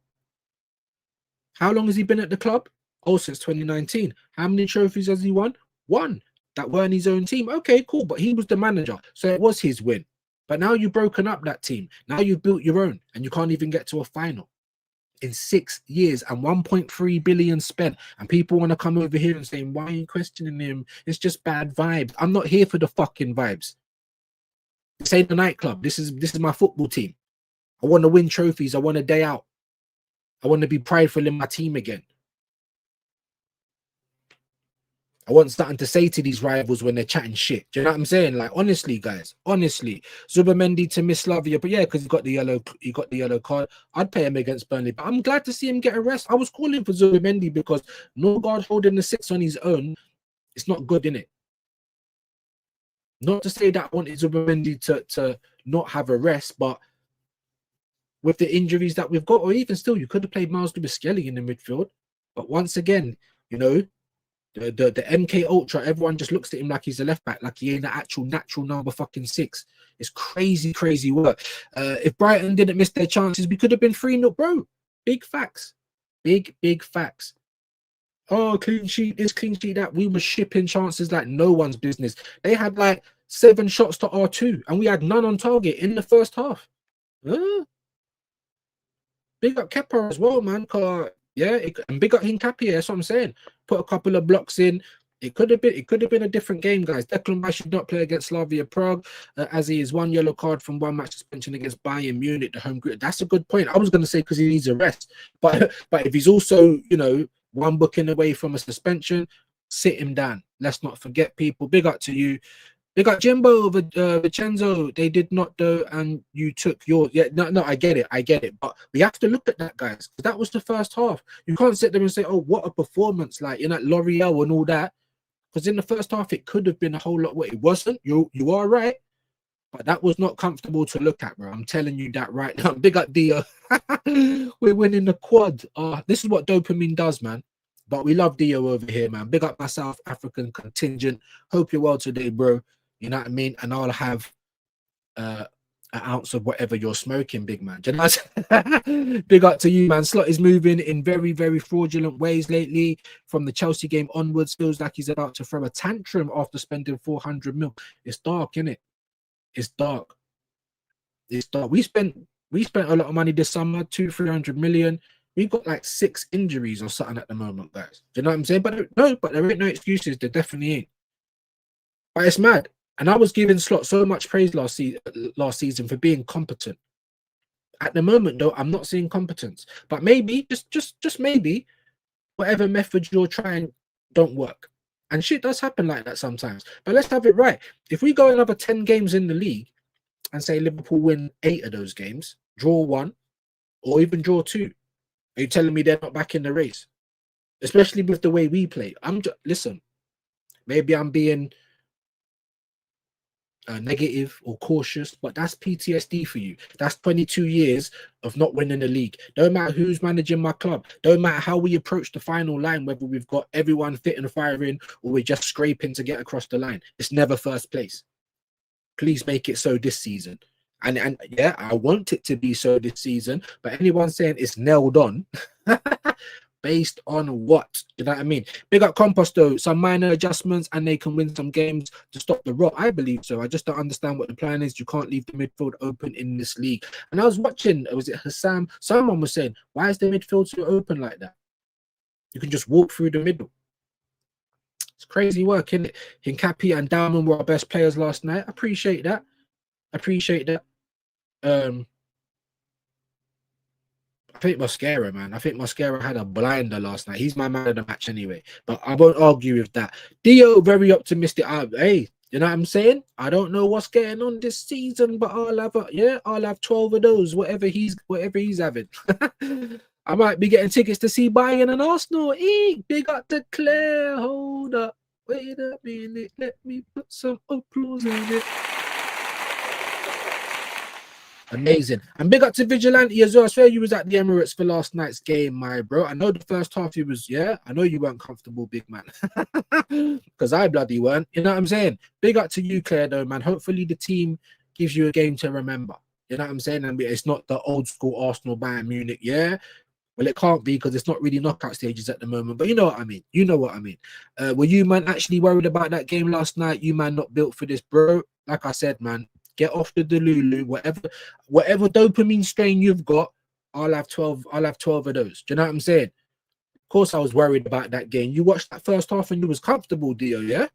How long has he been at the club? Oh, since 2019. How many trophies has he won? 1. That weren't his own team. Okay, cool. But he was the manager. So it was his win. But now you've broken up that team. Now you've built your own and you can't even get to a final in 6 years and 1.3 billion spent. And people want to come over here and say, why are you questioning him? It's just bad vibes. I'm not here for the fucking vibes. This ain't the nightclub. This is my football team. I want to win trophies. I want a day out. I want to be prideful in my team again. I want something to say to these rivals when they're chatting shit. Do you know what I'm saying? Like, honestly, guys, honestly, Zubamendi to Miss Slavia, but yeah, because he got the yellow card. I'd pay him against Burnley, but I'm glad to see him get a rest. I was calling for Zubamendi because no guard holding the 6 on his own, it's not good, innit? Not to say that I wanted Zubamendi to not have a rest, but with the injuries that we've got, or even still, you could have played Miles Lewis-Skelly in the midfield. But once again, you know, the MK Ultra, everyone just looks at him like he's a left back, like he ain't the actual natural number fucking 6. It's crazy, crazy work. If Brighton didn't miss their chances, we could have been 3-0, bro. Big facts. Big facts. Oh, clean sheet, this clean sheet, that. We were shipping chances like no one's business. They had like 7 shots to R2, and we had none on target in the first half. Big up Kepa as well, man. And big up Hincapié. That's what I'm saying. Put a couple of blocks in. It could have been a different game, guys. Declan Rice should not play against Slavia Prague, as he is 1 yellow card from 1 match suspension against Bayern Munich, the home group. That's a good point. I was going to say because he needs a rest, but if he's also, you know, 1 booking away from a suspension, sit him down. Let's not forget, people. Big up to you. They got Jimbo, Vincenzo. They did not do, and you took yours. Yeah, no, I get it. But we have to look at that, guys. That was the first half. You can't sit there and say, "Oh, what a performance!" Like, you know, L'Oreal and all that. Because in the first half, it could have been a whole lot. What it wasn't. You are right, but that was not comfortable to look at, bro. I'm telling you that right now. Big up Dio. We're winning the quad. This is what dopamine does, man. But we love Dio over here, man. Big up my South African contingent. Hope you're well today, bro. You know what I mean? And I'll have an ounce of whatever you're smoking, big man. Do you know? Big up to you, man. Slot is moving in very, very fraudulent ways lately. From the Chelsea game onwards, feels like he's about to throw a tantrum after spending 400 mil. It's dark, isn't it? It's dark. It's dark. We spent a lot of money this summer, 200-300 million. We've got like 6 injuries or something at the moment, guys. Do you know what I'm saying? But there ain't no excuses. There definitely ain't. But it's mad. And I was giving Slot so much praise last season for being competent. At the moment, though, I'm not seeing competence. But maybe, just maybe, whatever method you're trying don't work. And shit does happen like that sometimes. But let's have it right. If we go another 10 games in the league and say Liverpool win 8 of those games, draw 1, or even draw 2, are you telling me they're not back in the race? Especially with the way we play. Listen, maybe I'm being negative or cautious, but that's PTSD for you. That's 22 years of not winning the league. Don't matter who's managing my club. Don't matter how we approach the final line, whether we've got everyone fit and firing or we're just scraping to get across the line. It's never first place. Please make it so this season. And yeah, I want it to be so this season, but anyone saying it's nailed on, based on what? You know what I mean? Big up Compost though, some minor adjustments and they can win some games to stop the rot. I believe so. I just don't understand what the plan is. You can't leave the midfield open in this league. And I was watching, was it Hassan? Someone was saying, why is the midfield so open like that? You can just walk through the middle. It's crazy work, isn't it? Hincapi and Dowman were our best players last night. I appreciate that. I think Mosquera, man. I think Mosquera had a blinder last night. He's my man of the match anyway. But I won't argue with that. Dio, very optimistic. Hey, you know what I'm saying? I don't know what's going on this season, but I'll have 12 of those, whatever he's having. I might be getting tickets to see Bayern and Arsenal. Big up to Claire. Hold up. Wait a minute. Let me put some applause in it. Amazing. And big up to Vigilante as well. I swear you was at the Emirates for last night's game, my bro. I know the first half you was, I know you weren't comfortable, big man. Because I bloody weren't. You know what I'm saying? Big up to you, Claire, though, man. Hopefully the team gives you a game to remember. You know what I'm saying? And it's not the old school Arsenal Bayern Munich, yeah? Well, it can't be because it's not really knockout stages at the moment. But you know what I mean. You know what I mean. Were you, man, actually worried about that game last night? You, man, not built for this, bro. Like I said, man. Get off the Delulu, whatever dopamine strain you've got, I'll have 12 of those. Do you know what I'm saying? Of course, I was worried about that game. You watched that first half and you was comfortable, Dio, yeah?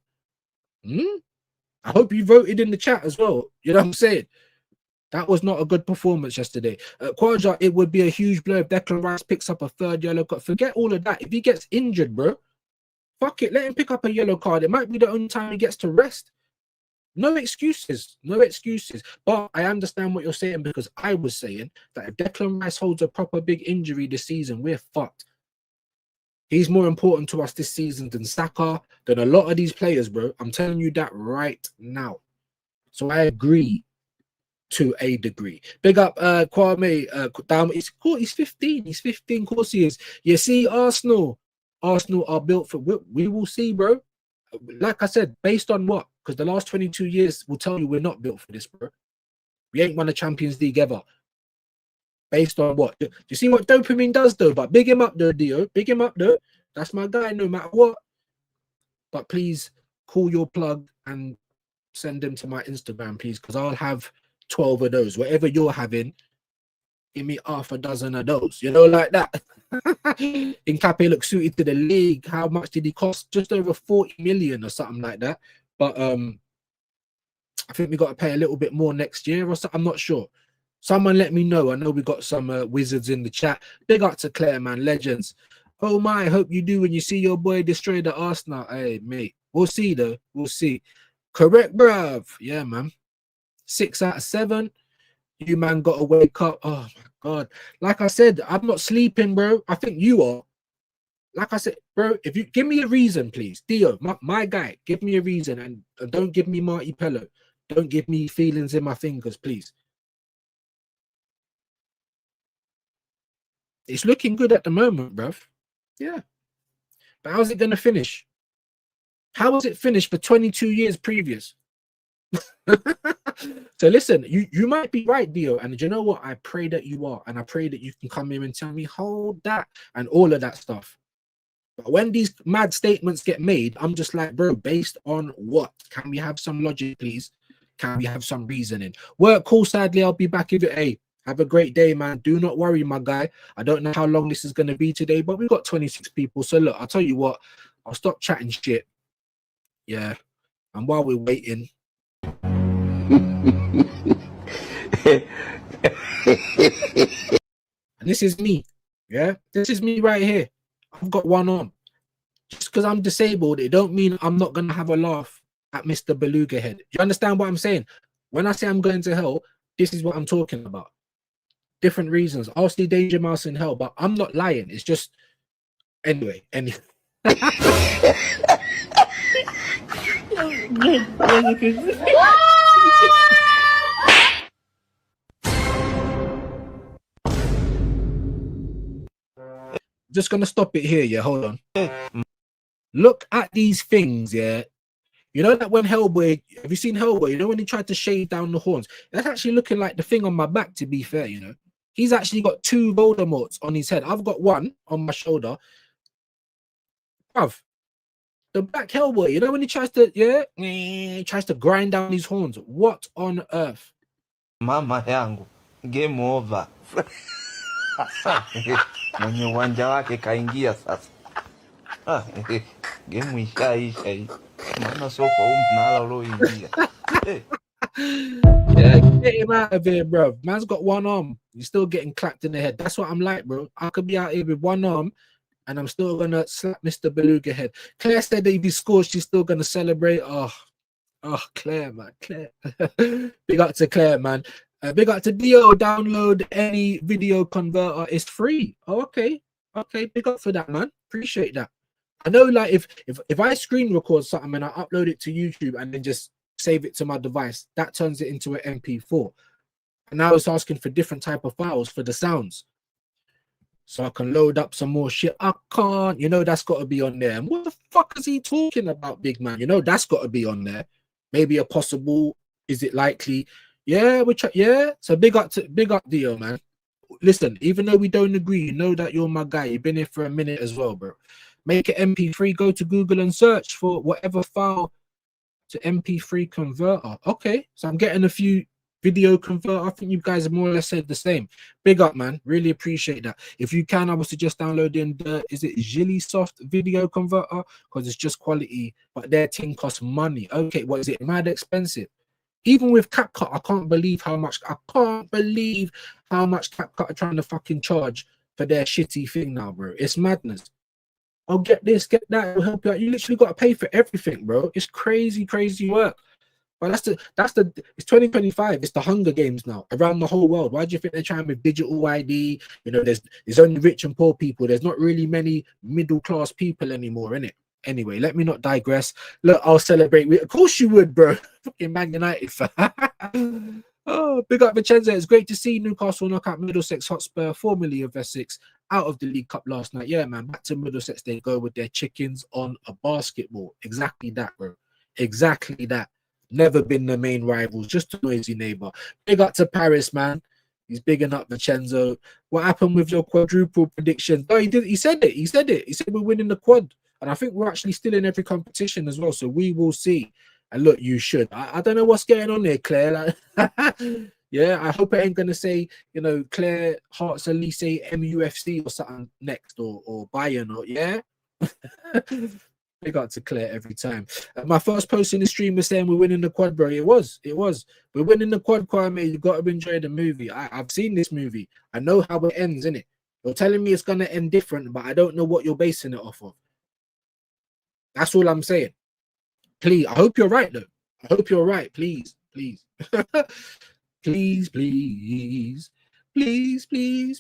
I hope you voted in the chat as well. You know what I'm saying? That was not a good performance yesterday. Quadra, it would be a huge blow if Declan Rice picks up a third yellow card. Forget all of that. If he gets injured, bro, fuck it. Let him pick up a yellow card. It might be the only time he gets to rest. No excuses, no excuses. But I understand what you're saying because I was saying that if Declan Rice holds a proper big injury this season, we're fucked. He's more important to us this season than Saka, than a lot of these players, bro. I'm telling you that right now. So I agree to a degree. Big up Kwame. He's 15. He's 15. Of course he is. You see, Arsenal are built for. We will see, bro. Like I said, based on what? Because the last 22 years will tell you we're not built for this, bro. We ain't won a Champions League ever. Based on what? Do you see what dopamine does, though? But big him up, though, Dio. Big him up, though. That's my guy, no matter what. But please call your plug and send him to my Instagram, please, because I'll have 12 of those. Whatever you're having, give me half a dozen of those. You know, like that. Hincapi looks suited to the league. How much did he cost? Just over 40 million or something like that. But I think we got to pay a little bit more next year or something. I'm not sure. Someone let me know. I know we got some wizards in the chat. Big up to Claire, man. Legends. Oh my, hope you do when you see your boy destroy the Arsenal. Hey, mate. We'll see, though. We'll see. Correct, bruv. Yeah, man. 6 out of 7. You, man, got to wake up. Oh, my God. Like I said, I'm not sleeping, bro. I think you are. Like I said, bro, if you give me a reason, please. Dio, my guy, give me a reason. And don't give me Marty Pello. Don't give me feelings in my fingers, please. It's looking good at the moment, bruv. Yeah. But how's it going to finish? How was it finished for 22 years previous? So listen, you might be right, Dio, and you know what? I pray that you are, and I pray that you can come here and tell me hold that and all of that stuff. But when these mad statements get made, I'm just like, bro, based on what? Can we have some logic, please? Can we have some reasoning? Work cool, sadly, I'll be back if it. Hey, have a great day, man. Do not worry, my guy. I don't know how long this is going to be today, but we've got 26 people. So look, I'll tell you what, I'll stop chatting shit. Yeah. And while we're waiting, and this is me. Yeah, this is me right here. I've got one arm. Just because I'm disabled, it don't mean I'm not gonna have a laugh at Mr. Beluga Head. You understand what I'm saying? When I say I'm going to hell, this is what I'm talking about. Different reasons. I'll see Danger Mouse in hell, but I'm not lying. It's just anyway. Just gonna stop it here. Yeah, hold on. Look at these things. Yeah, you know that when Hellboy, have you seen Hellboy? You know when he tried to shave down the horns? That's actually looking like the thing on my back. To be fair, you know, he's actually got two Voldemorts on his head. I've got one on my shoulder. Bruv, the Black Hellboy. You know when he tries to, yeah, he tries to grind down his horns. What on earth? Mama yangu, game over. Mwenye uwanja wake kaingia sasa. Game ishaisha hii. Maana sio kwa mnala ulioingia. Yeah, get him out of here, bro. Man's got one arm. You're still getting clapped in the head. That's what I'm like, bro. I could be out here with one arm and I'm still gonna slap Mr. Beluga head. Claire said that if he scores, she's still gonna celebrate. Oh, Claire, man, Claire. Big up to Claire, man. Big up to Dio. Download any video converter. It's free. Oh, okay. Big up for that, man. Appreciate that. I know, like, if I screen record something and I upload it to YouTube and then just save it to my device, that turns it into an MP4. And now it's asking for different type of files for the sounds. So I can load up some more shit. I can't, you know, that's got to be on there. And what the fuck is he talking about, big man? You know, that's got to be on there. Maybe a possible, is it likely? Yeah, yeah. So big up Dio, man. Listen, even though we don't agree, you know that you're my guy. You've been here for a minute as well, bro. Make it MP3, go to Google and search for whatever file to MP3 converter. Okay, so I'm getting a few video converter. I think you guys more or less said the same. Big up, man. Really appreciate that. If you can, I would suggest downloading the, is it Gilly Soft video converter? Because it's just quality, but their thing costs money. Okay, what is it? Mad expensive. Even with CapCut, I can't believe how much CapCut are trying to fucking charge for their shitty thing now, bro. It's madness. I'll get this, get that, it'll help you out. You literally got to pay for everything, bro. It's crazy work. But it's 2025. It's the Hunger Games now around the whole world. Why do you think they're trying with digital ID? You know, there's only rich and poor people. There's not really many middle class people anymore, innit? Anyway, let me not digress. Look, I'll celebrate with, of course you would, bro. Fucking Man United fan. Oh, big up Vincenzo. It's great to see Newcastle knock out Middlesex Hotspur, formerly of Essex, out of the League Cup last night. Yeah, man, back to Middlesex they go with their chickens on a basketball. Exactly that, bro. Exactly that. Never been the main rivals, just a noisy neighbor. Big up to Paris, man. He's bigging up Vincenzo. What happened with your quadruple predictions? No, he did. He said it. He said we're winning the quad. And I think we're actually still in every competition as well. So we will see. And look, you should. I don't know what's going on there, Claire. Like, yeah, I hope it ain't going to say, you know, Claire Hearts Elise MUFC or something next or Bayern or, yeah. Big up to Claire every time. My first post in the stream was saying we're winning the quad, bro. It was. We're winning the quad, Kwame. You got to enjoy the movie. I've seen this movie. I know how it ends, innit? You're telling me it's going to end different, but I don't know what you're basing it off of. That's all I'm saying. Please, I hope you're right, though. I hope you're right. Please. please, please, please.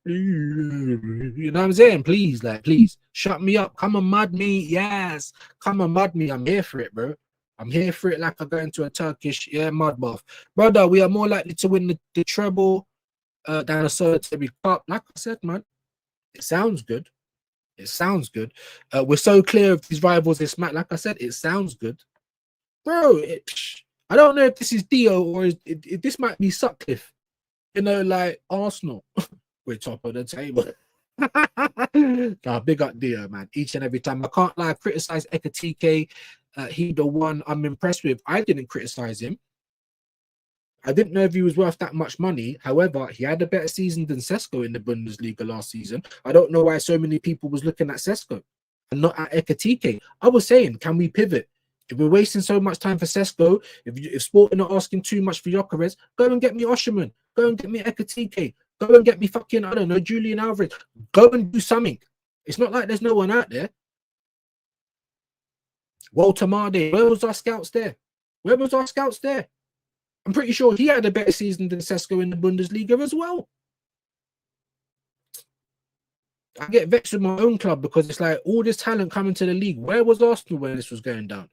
You know what I'm saying? Please, like, please shut me up. Come and mud me. Yes, come and mud me. I'm here for it, bro. I'm here for it like I go into a Turkish mud bath. Brother, we are more likely to win the treble than a solitary cup. Like I said, man, it sounds good. It sounds good. We're so clear of these rivals this match. Like I said, it sounds good. Bro, I don't know if this is Dio or this might be Sutcliffe. You know, like Arsenal. We're top of the table. Nah, big up Dio, man. Each and every time. I can't lie, criticize Ekatike. He the one I'm impressed with. I didn't criticize him. I didn't know if he was worth that much money. However, he had a better season than Sesko in the Bundesliga last season. I don't know why so many people was looking at Sesko and not at Ekatike. I was saying, can we pivot? If we're wasting so much time for Sesko, if Sporting are asking too much for Gyökeres, go and get me Osherman. Go and get me Ekatike. Go and get me fucking, I don't know, Julian Alvarez. Go and do something. It's not like there's no one out there. Walter Marde, where was our scouts there? Where was our scouts there? I'm pretty sure he had a better season than Sesko in the Bundesliga as well. I get vexed with my own club because it's like all this talent coming to the league. Where was Arsenal when this was going down?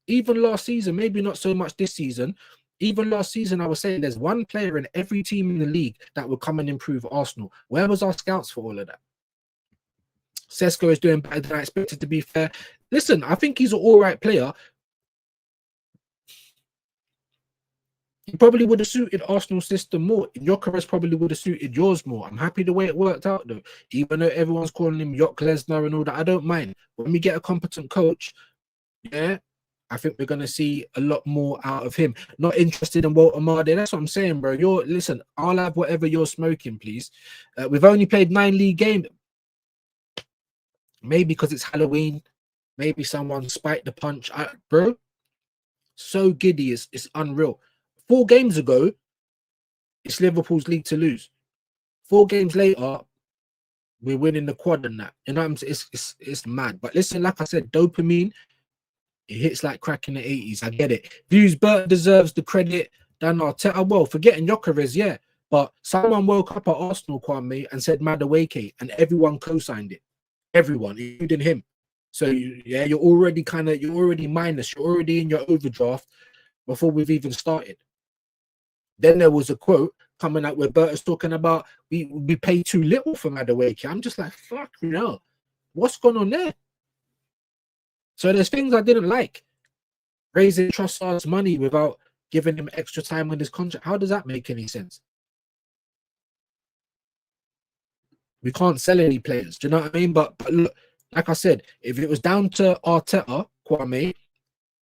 Even last season, maybe not so much this season. Even last season, I was saying there's one player in every team in the league that would come and improve Arsenal. Where was our scouts for all of that? Sesko is doing better than I expected, to be fair. Listen, I think he's an all right player. He probably would have suited Arsenal's system more. Gyökeres probably would have suited yours more. I'm happy the way it worked out, though. Even though everyone's calling him Jock Lesnar and all that, I don't mind. When we get a competent coach, yeah, I think we're going to see a lot more out of him. Not interested in Walter Marday. That's what I'm saying, bro. Listen, I'll have whatever you're smoking, please. We've only played 9 league games. Maybe because it's Halloween. Maybe someone spiked the punch. Bro, so giddy. It's unreal. 4 games ago, it's Liverpool's league to lose. 4 games later, we're winning the quad and that. You know what I'm saying? It's mad. But listen, like I said, dopamine, it hits like crack in the 80s. I get it. Views Bert deserves the credit. Dan Arteta, well, forgetting Gyökeres, yeah. But someone woke up at Arsenal, Kwame, and said Madueke, and everyone co-signed it. Everyone, including him. So, you're already minus. You're already in your overdraft before we've even started. Then there was a quote coming out where Berta's talking about we pay too little for Madueke. I'm just like, fuck, what's going on there? So there's things I didn't like. Raising Trossard's money without giving him extra time on his contract. How does that make any sense? We can't sell any players. Do you know what I mean? But look, like I said, if it was down to Arteta, Kwame,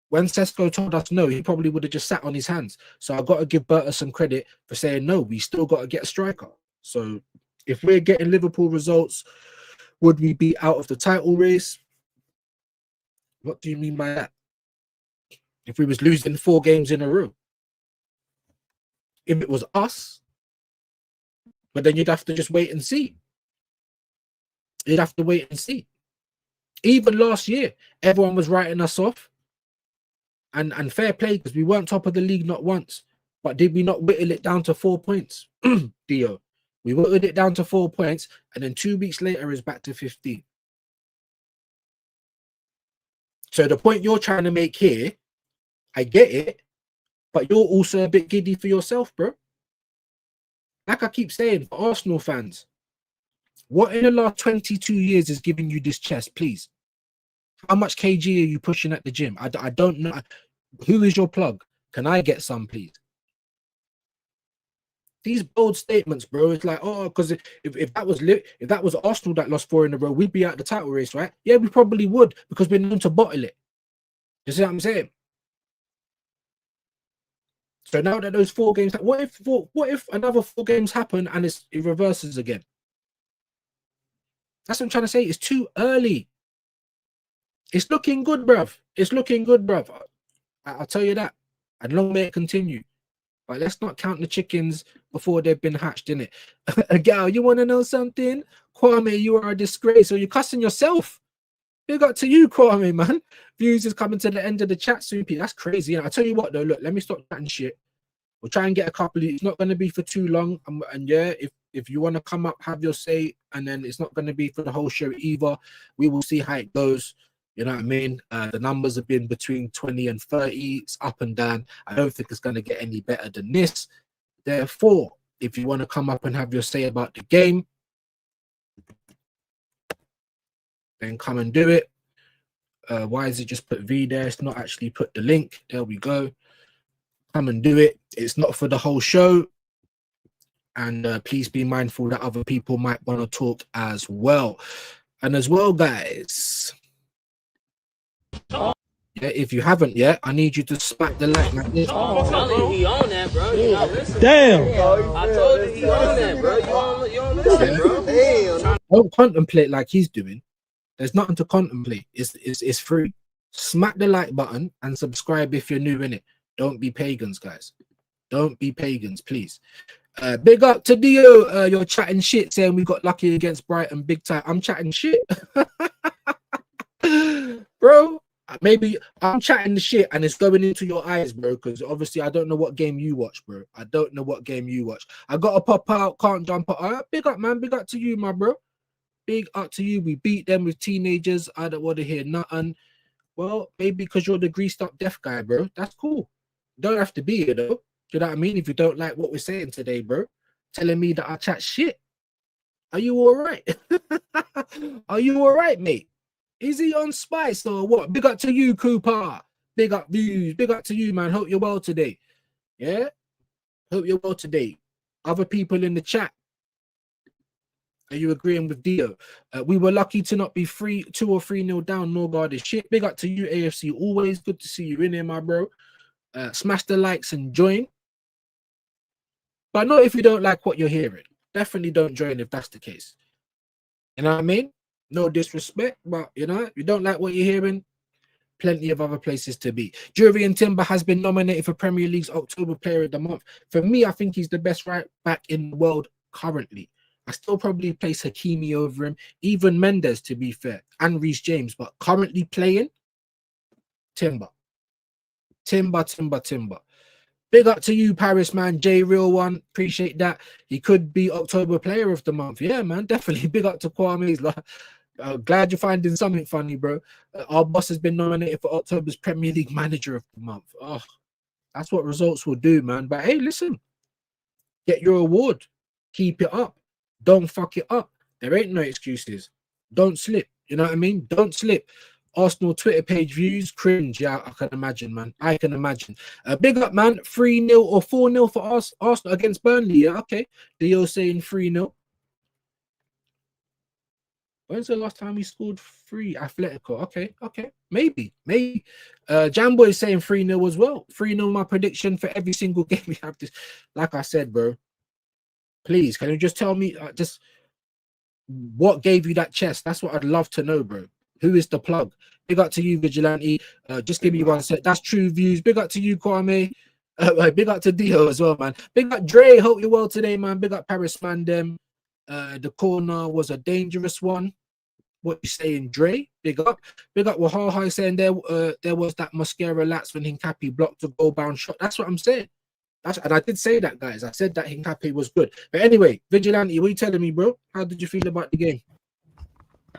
when Sesko told us no, he probably would have just sat on his hands. So I've got to give Berta some credit for saying no, we still got to get a striker. So if we're getting Liverpool results, would we be out of the title race? What do you mean by that? If we was losing 4 games in a row? If it was us, but then you'd have to just wait and see. You'd have to wait and see. Even last year, everyone was writing us off. And fair play, because we weren't top of the league not once. But did we not whittle it down to 4 points? Dio. We whittled it down to 4 points, and then 2 weeks later is back to 15. So the point you're trying to make here, I get it, but you're also a bit giddy for yourself, bro. Like I keep saying, for Arsenal fans, what in the last 22 years is giving you this chest, please? How much kg are you pushing at the gym? I don't know. Who is your plug? Can I get some, please? These bold statements, bro. It's like, oh, because if that was Arsenal that lost 4 in a row, we'd be out the title race, right? Yeah, we probably would, because we're known to bottle it. You see what I'm saying? So now that those 4 games, what if another 4 games happen and it reverses again? That's what I'm trying to say. It's too early. It's looking good, bruv. It's looking good, bruv. I'll tell you that. And long may it continue. But let's not count the chickens before they've been hatched, innit? Gal, you want to know something? Kwame, you are a disgrace. So you're cussing yourself. Big up to you, Kwame, man. Views is coming to the end of the chat, Soupy. That's crazy. And I tell you what, though, look, let me stop chatting shit. We'll try and get a couple. It's not going to be for too long. And yeah, if you want to come up, have your say, and then it's not going to be for the whole show either. We will see how it goes. You know what I mean? The numbers have been between 20 and 30. It's up and down. I don't think it's going to get any better than this. Therefore, if you want to come up and have your say about the game, then come and do it. Why is it just put V there? It's not actually put the link. There we go. Come and do it. It's not for the whole show. And please be mindful that other people might want to talk as well. And as well, guys, yeah, if you haven't yet, I need you to smack the like, man. I'm telling you, he on that, bro. You not listening. Damn. I told you he on that, bro. You don't listen, bro. Damn. Don't contemplate like he's doing. There's nothing to contemplate. It's free. Smack the like button and subscribe if you're new in it. Don't be pagans, guys. Don't be pagans, please. Big up to Dio. You're chatting shit, saying we got lucky against Brighton big time. I'm chatting shit. Bro, maybe I'm chatting the shit and it's going into your eyes, bro, because obviously I don't know what game you watch, bro. I don't know what game you watch. I got to pop out, can't jump out. Big up, man. Big up to you, my bro. Big up to you. We beat them with teenagers. I don't want to hear nothing. Well, maybe because you're the greased up deaf guy, bro. That's cool. Don't have to be it though. Do you know what I mean? If you don't like what we're saying today, bro, telling me that I chat shit. Are you all right? Are you all right, mate? Is he on spice or what? Big up to you, Cooper. Big up views. Big up to you, man. Hope you're well today. Yeah? Hope you're well today. Other people in the chat, are you agreeing with Dio? We were lucky to not be 2 or 3 nil down, nor guard this shit. Big up to you, AFC. Always good to see you in here, my bro. Smash the likes and join. But not if you don't like what you're hearing. Definitely don't join if that's the case. You know what I mean? No disrespect, but you know, if you don't like what you're hearing, plenty of other places to be. Jurian Timber has been nominated for Premier League's October Player of the Month. For me, I think he's the best right back in the world currently. I still probably place Hakimi over him, even Mendes, to be fair, and Reece James, but currently playing, Timber. Timber. Big up to you, Paris, man. J Real One. Appreciate that. He could be October Player of the Month. Yeah, man. Definitely. Big up to Kwame. He's like, glad you're finding something funny, bro. Our boss has been nominated for October's Premier League Manager of the Month. Oh, that's what results will do, man. But hey, listen, get your award. Keep it up. Don't fuck it up. There ain't no excuses. Don't slip. You know what I mean? Don't slip. Arsenal Twitter page views, cringe. Yeah, I can imagine, man. I can imagine. Big up, man. 3-0 or 4-0 for us. Arsenal against Burnley. Yeah, okay. Dio saying 3-0. When's the last time we scored 3 Atletico? Okay. Maybe. Jambo is saying 3-0 as well. 3-0 my prediction for every single game we have this. Like I said, bro. Please, can you just tell me just what gave you that chest? That's what I'd love to know, bro. Who is the plug? Big up to you, Vigilante. Just give me one sec. That's True Views. Big up to you, Kwame. Big up to Dio as well, man. Big up Dre. Hope you're well today, man. Big up Paris Mandem. The corner was a dangerous one. What you saying, Dre? Big up. Big up Wahaha saying there was that mascara lats when Hincapi blocked a goal-bound shot. That's what I'm saying. And I did say that, guys. I said that Hincapi was good. But anyway, Vigilante, what are you telling me, bro? How did you feel about the game?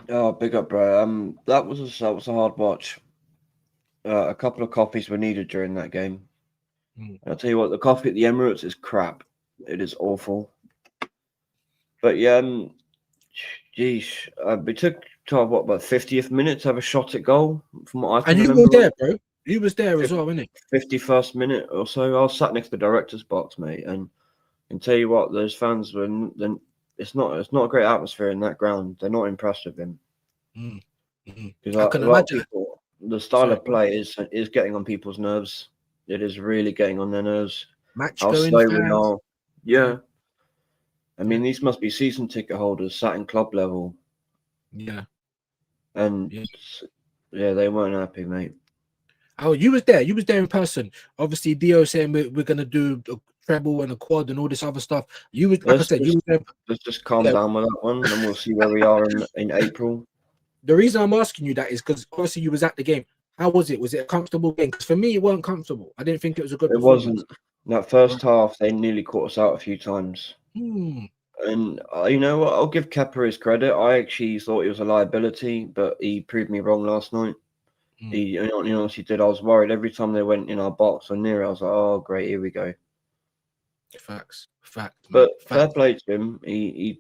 Oh, big up, bro. That was a hard watch. A couple of coffees were needed during that game. I'll tell you what, the coffee at the Emirates is crap. It is awful. But yeah, geez, we took to about 50th minute to have a shot at goal. From what I can remember. And you were there, bro. You was there as well, innit? 51st minute or so. I was sat next to the director's box, mate, and tell you what, those fans were. Then it's not a great atmosphere in that ground. They're not impressed with him. Because I can imagine. The style of play is getting on people's nerves. It is really getting on their nerves. Match How going slow we fans. are. Yeah. I mean, these must be season ticket holders sat in club level. Yeah. And yeah, they weren't happy, mate. Oh, you was there. You was there in person. Obviously, Dio saying we're gonna do a treble and a quad and all this other stuff. You was, like I said, you was there. Let's just calm down with that one, and we'll see where we are in April. The reason I'm asking you that is because obviously you was at the game. How was it? Was it a comfortable game? Because for me, it wasn't comfortable. I didn't think it was a good. It wasn't. That first half, they nearly caught us out a few times. And you know what? I'll give Kepa his credit. I actually thought he was a liability, but he proved me wrong last night. He honestly did. I was worried every time they went in our box or near it. I was like, "Oh, great, here we go." Facts. But fair play to him. He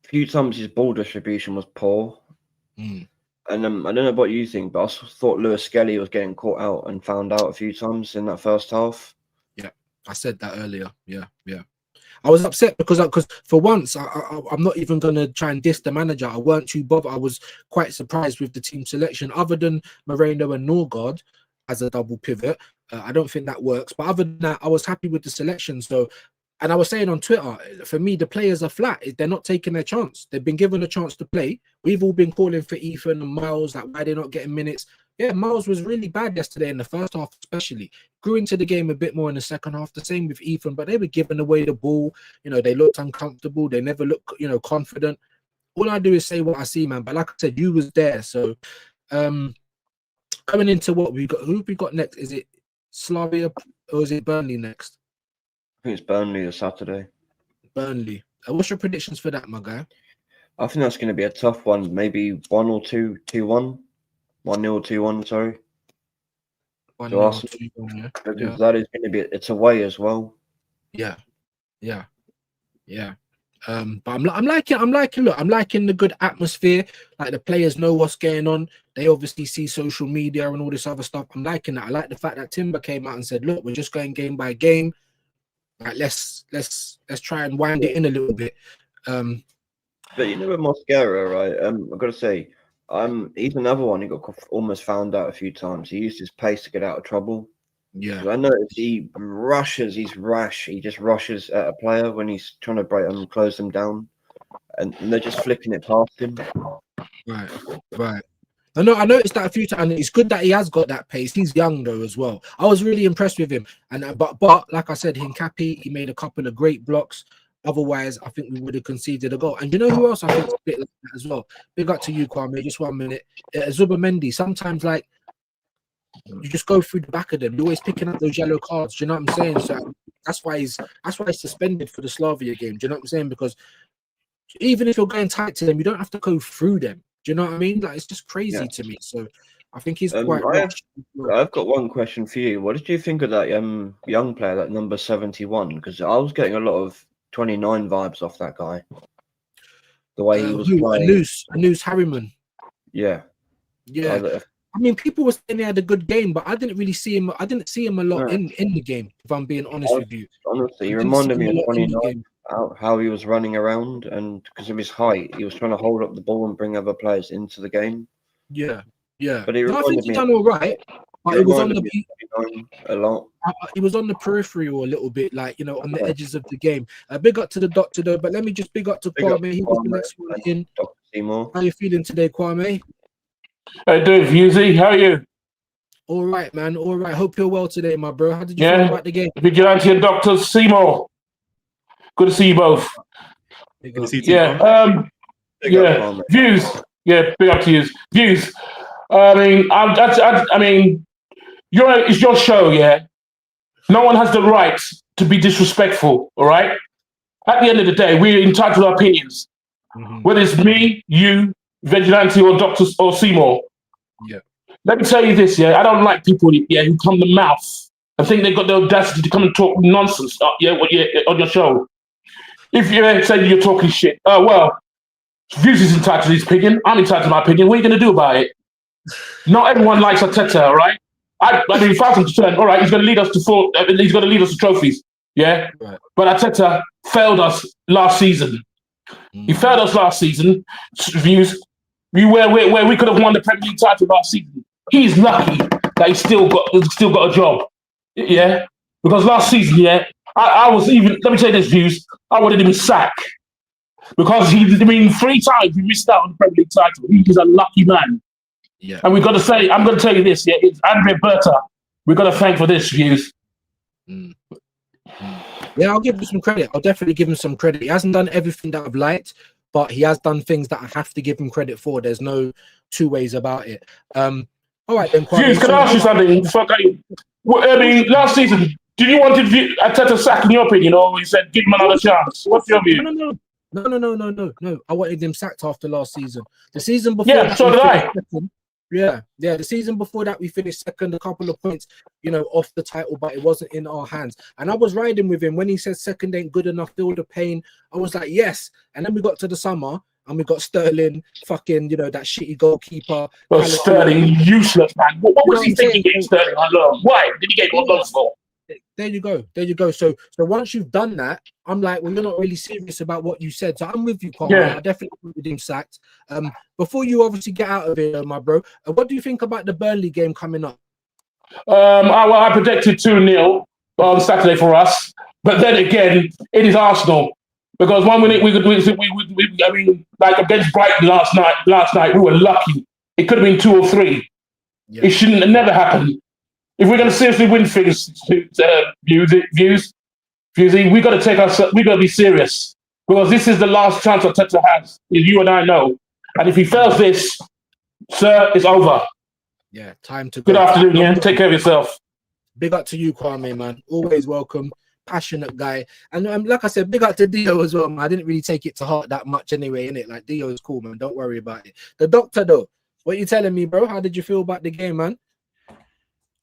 a few times his ball distribution was poor. And I don't know what you think, but I thought Lewis Skelly was getting caught out and found out a few times in that first half. Yeah, I said that earlier. Yeah. I was upset because for once I'm not even gonna try and diss the manager. I weren't too bothered. I was quite surprised with the team selection, other than Moreno and Norgard as a double pivot. I don't think that works. But other than that, I was happy with the selection. So, and I was saying on Twitter, for me, the players are flat. They're not taking their chance. They've been given a chance to play. We've all been calling for Ethan and Miles, like why they're not getting minutes. Yeah, Miles was really bad yesterday in the first half, especially. Grew into the game a bit more in the second half. The same with Ethan, but they were giving away the ball. You know, they looked uncomfortable. They never looked, confident. All I do is say what I see, man. But like I said, you was there. So, going into what we got, who have we got next? Is it Slavia or is it Burnley next? I think it's Burnley this Saturday. Burnley. What's your predictions for that, my guy? I think that's going to be a tough one. Maybe 1 or 2, 2-1. 1-0, 2-1, sorry. to Arsenal, 1-2, yeah. because that is going to be it's away as well. Yeah. But I'm liking the good atmosphere. Like the players know what's going on. They obviously see social media and all this other stuff. I'm liking that. I like the fact that Timber came out and said, "Look, we're just going game by game. Like let's try and wind it in a little bit." But you know, with Mosquera, right? I've got to say, he's another one who got almost found out a few times. He used his pace to get out of trouble. Yeah, I noticed he rushes. He's rash. He just rushes at a player when he's trying to break them, close them down, and they're just flicking it past him. right. I noticed that a few times, and it's good that he has got that pace. He's young though as well. I was really impressed with him, and but like I said, Hincapi, he made a couple of great blocks. Otherwise, I think we would have conceded a goal. And you know who else I think is a bit like that as well? Big up to you, Kwame. Just 1 minute. Zubamendi. Sometimes, like, you just go through the back of them. You're always picking up those yellow cards. Do you know what I'm saying? So that's why he's suspended for the Slavia game. Do you know what I'm saying? Because even if you're going tight to them, you don't have to go through them. Do you know what I mean? Like, it's just crazy to me. So I think he's quite. I've got one question for you. What did you think of that young player, that number 71? Because I was getting a lot of 29 vibes off that guy. The way he was playing. Anus Harriman. Yeah. I mean, people were saying he had a good game, but I didn't really see him. I didn't see him a lot in the game, if I'm being honest with you. Honestly, he reminded me of 29, how he was running around, and because of his height, he was trying to hold up the ball and bring other players into the game. Yeah. But I think he done all right. But it was on a lot. He was on the peripheral a little bit, like, you know, on the edges of the game. Big up to the doctor though, but let me just big up to Kwame. He was the next one in. Dr. Seymour. How you feeling today, Kwame? Hey, dude, Fusey, how are you? All right, man. All right. Hope you're well today, my bro. How did you feel about the game? Vigilante and Dr. Seymour. Good to see you both. Good to see you. Views. Yeah, big up to you. Views. I mean, it's your show, yeah? No one has the right to be disrespectful, all right? At the end of the day, we're entitled to our opinions. Mm-hmm. Whether it's me, you, Vigilante, or Dr. or Seymour. Yeah. Let me tell you this, yeah? I don't like people, who come to mouth and think they've got the audacity to come and talk nonsense, on your show. If you say you're talking shit, Views is entitled to his opinion. I'm entitled to my opinion. What are you going to do about it? Not everyone likes Arteta, all right? I mean, 1,000%. All right, he's going to lead us to he's going to lead us to trophies, yeah. Right. But Arteta failed us last season. He failed us last season. Views, where we could have won the Premier League title last season. He's lucky that he's still got a job, yeah. Because last season, yeah, I was even. Let me tell you this, Views. I wanted him sacked because 3 times he missed out on the Premier League title. He's a lucky man. Yeah. And we've got to say, I'm going to tell you this, yeah, it's Andre Berta. We've got to thank for this, Views. Yeah, I'll give him some credit. I'll definitely give him some credit. He hasn't done everything that I've liked, but he has done things that I have to give him credit for. There's no two ways about it. All right, then. Views, can I ask you something? Last season, did you want Arteta sack in your opinion, or you said give him another chance? What's your view? No. I wanted him sacked after last season. The season before. Yeah, so did I. Yeah. The season before that, we finished second, a couple of points, off the title, but it wasn't in our hands. And I was riding with him when he said second ain't good enough, feel the pain. I was like, yes. And then we got to the summer and we got Sterling, fucking, that shitty goalkeeper. Well, Sterling, useless, man. What was he thinking getting Sterling on loan? Why did he get one loan for? There you go. So once you've done that, I'm like, well, you're not really serious about what you said. So I'm with you, Carl. Yeah. I definitely wanted him sacked. Before you obviously get out of here, my bro, what do you think about the Burnley game coming up? I predicted 2-0 on Saturday for us, but then again, it is Arsenal because 1 minute like against Brighton last night, we were lucky. It could have been 2 or 3. Yeah. It shouldn't have never happened. If we're going to seriously win things, views, we got to be serious because this is the last chance Arteta has. As you and I know, and if he fails this, sir, it's over. Yeah, time to go. Good afternoon, yeah. Take care of yourself. Big up to you, Kwame, man. Always welcome, passionate guy, and like I said, big up to Dio as well, man. I didn't really take it to heart that much anyway, innit? Like Dio is cool, man. Don't worry about it. The doctor, though, what you telling me, bro? How did you feel about the game, man?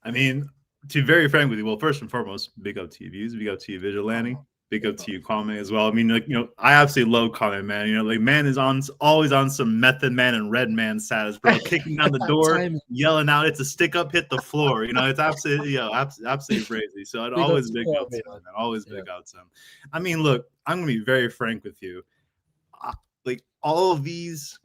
I mean, to be very frank with you, well, first and foremost, big up to you, Views, big up to you, Vigilante, big up to you, Kwame, as well. I mean, like, I absolutely love Kwame, man. Like, man is always on some Method Man and Red Man status, bro. Kicking down the door, yelling out, "It's a stick up, hit the floor." It's absolutely, absolutely crazy. So I'd always big up to him, man. Always big up to him. I mean, look, I'm gonna be very frank with you. Like all these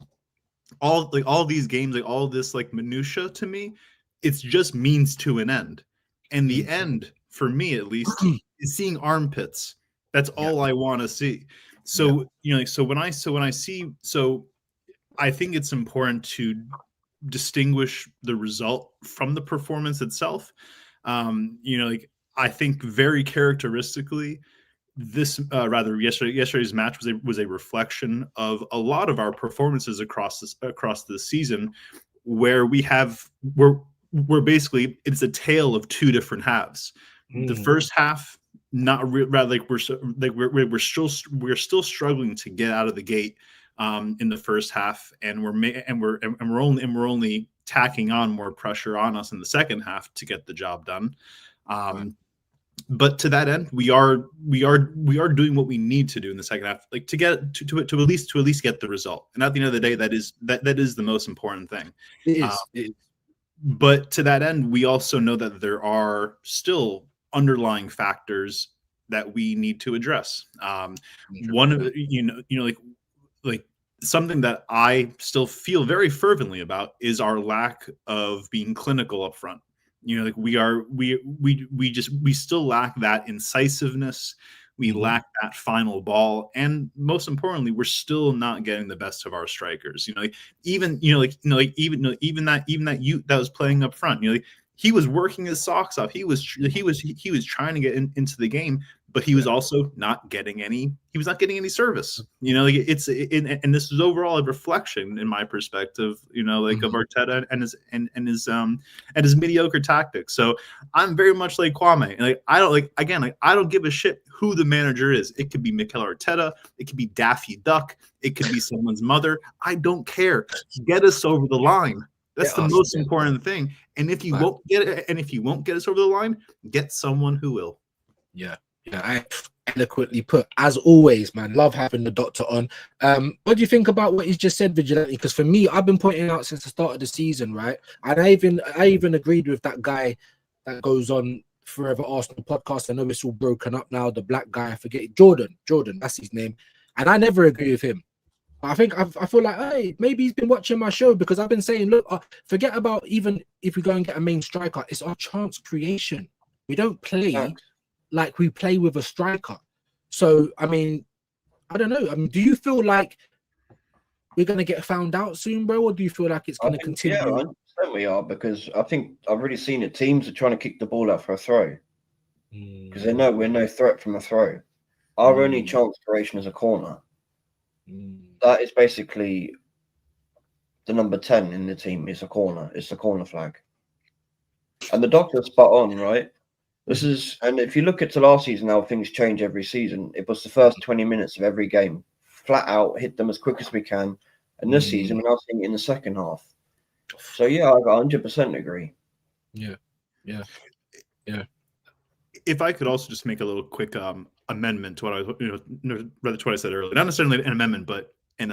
games, like all this like minutia to me, it's just means to an end. And the end, for me at least, is seeing armpits. That's all I want to see. So when I see, I think it's important to distinguish the result from the performance itself. I think very characteristically, yesterday's match was a reflection of a lot of our performances across the season, where we're basically, it's a tale of two different halves. The first half, we're still struggling to get out of the gate in the first half, and we're only tacking on more pressure on us in the second half to get the job done. But to that end, we are doing what we need to do in the second half, like to get to at least get the result. And at the end of the day, that is the most important thing. It is. But to that end, we also know that there are still underlying factors that we need to address. One of like something that I still feel very fervently about is our lack of being clinical up front. We still lack that incisiveness. We lack that final ball, and most importantly, we're still not getting the best of our strikers. Even that youth that was playing up front. He was working his socks off. He was trying to get into the game, but he was also not getting any. He was not getting any service. And this is overall a reflection, in my perspective, of Arteta and his mediocre tactics. So I'm very much like Kwame. I don't give a shit who the manager is. It could be Mikel Arteta. It could be Daffy Duck. It could be someone's mother. I don't care. Get us over the line. That's the most important thing. And if you won't get it, and if you won't get us over the line, get someone who will. Yeah, I eloquently put, as always, man. Love having the doctor on. What do you think about what he's just said, Vigilante? Because for me, I've been pointing out since the start of the season, right? And I even agreed with that guy that goes on Forever Arsenal podcast. I know it's all broken up now. The black guy, I forget, Jordan, that's his name. And I never agree with him. I feel like, hey, maybe he's been watching my show, because I've been saying, look, forget about even if we go and get a main striker, it's our chance creation. We don't play like we play with a striker. So, I mean, I don't know. I mean, do you feel like we're going to get found out soon, bro? Or do you feel like it's going to continue? Yeah, I understand we are, because I think I've already seen it. Teams are trying to kick the ball out for a throw because they know we're no threat from a throw. Our only chance creation is a corner. That is basically the number 10 in the team. It's a corner. It's the corner flag. And the doctor's spot on, right? And if you look at the last season, how things change every season, it was the first 20 minutes of every game. Flat out, hit them as quick as we can. And this season, we're now seeing it in the second half. So, yeah, I 100% agree. Yeah. If I could also just make a little quick amendment to what I rather to what I said earlier, not necessarily an amendment, but an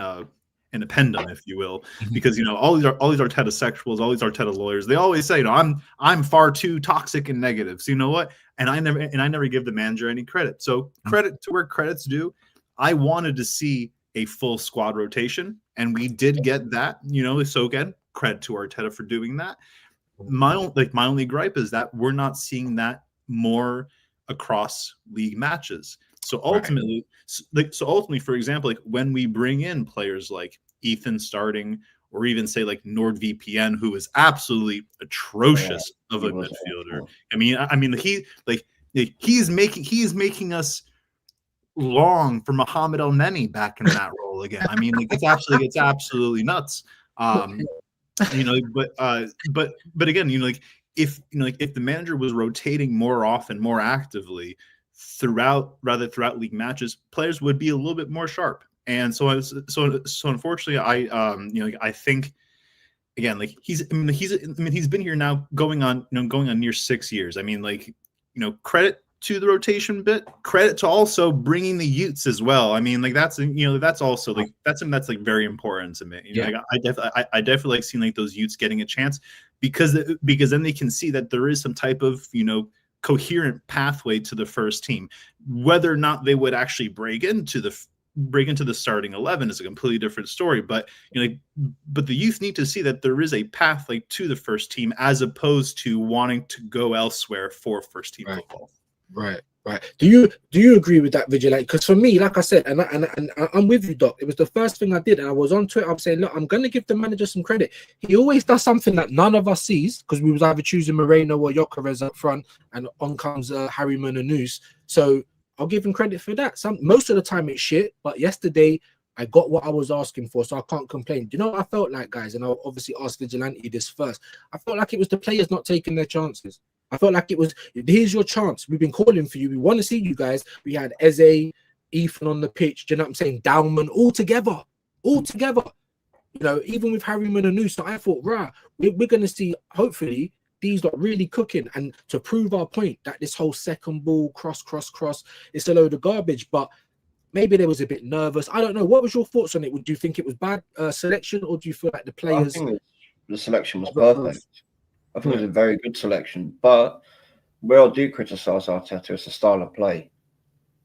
appendum, if you will, because all these Arteta sexuals, all these Arteta lawyers, they always say, I'm far too toxic and negative. So you know what? And I never give the manager any credit. So credit to where credit's due. I wanted to see a full squad rotation, and we did get that. So again, credit to Arteta for doing that. My only gripe is that we're not seeing that more across league matches. So ultimately, for example, like when we bring in players like Ethan starting, or even say like NordVPN, who is absolutely atrocious of a midfielder. I mean, he's making us long for Mohamed El Neni back in that role again. I mean, like, it's absolutely nuts. But again, if the manager was rotating more often, more actively throughout league matches, players would be a little bit more sharp. And so unfortunately, I think again, like he's been here now going on near 6 years. I mean, like, credit to the rotation bit, credit to also bringing the youths as well. I mean, like that's also like that's something that's like very important to me. I definitely like seeing like those youths getting a chance because then they can see that there is some type of coherent pathway to the first team. Whether or not they would actually break into the starting 11 is a completely different story. But but the youth need to see that there is a path like to the first team as opposed to wanting to go elsewhere for first team football. Right. Do you agree with that, Vigilante? Because for me, like I said, and I'm with you, Doc. It was the first thing I did, and I was on Twitter. I'm saying, look, I'm going to give the manager some credit. He always does something that none of us sees because we was either choosing Moreno or Gyökeres up front, and on comes Harry Mananous. So I'll give him credit for that. Most of the time it's shit, but yesterday I got what I was asking for, so I can't complain. Do you know what I felt like, guys? And I'll obviously ask Vigilante this first. I felt like it was the players not taking their chances. I felt like it was, here's your chance. We've been calling for you. We want to see you guys. We had Eze, Ethan on the pitch. Do you know what I'm saying? Dowman, all together. Even with Harry Mananous. So I thought, we're going to see, hopefully, these lot really cooking. And to prove our point that this whole second ball, cross, it's a load of garbage. But maybe they was a bit nervous. I don't know. What was your thoughts on it? Do you think it was bad selection, or do you feel like the players... I think the selection was perfect. I think it was a very good selection, but where I do criticise Arteta is the style of play.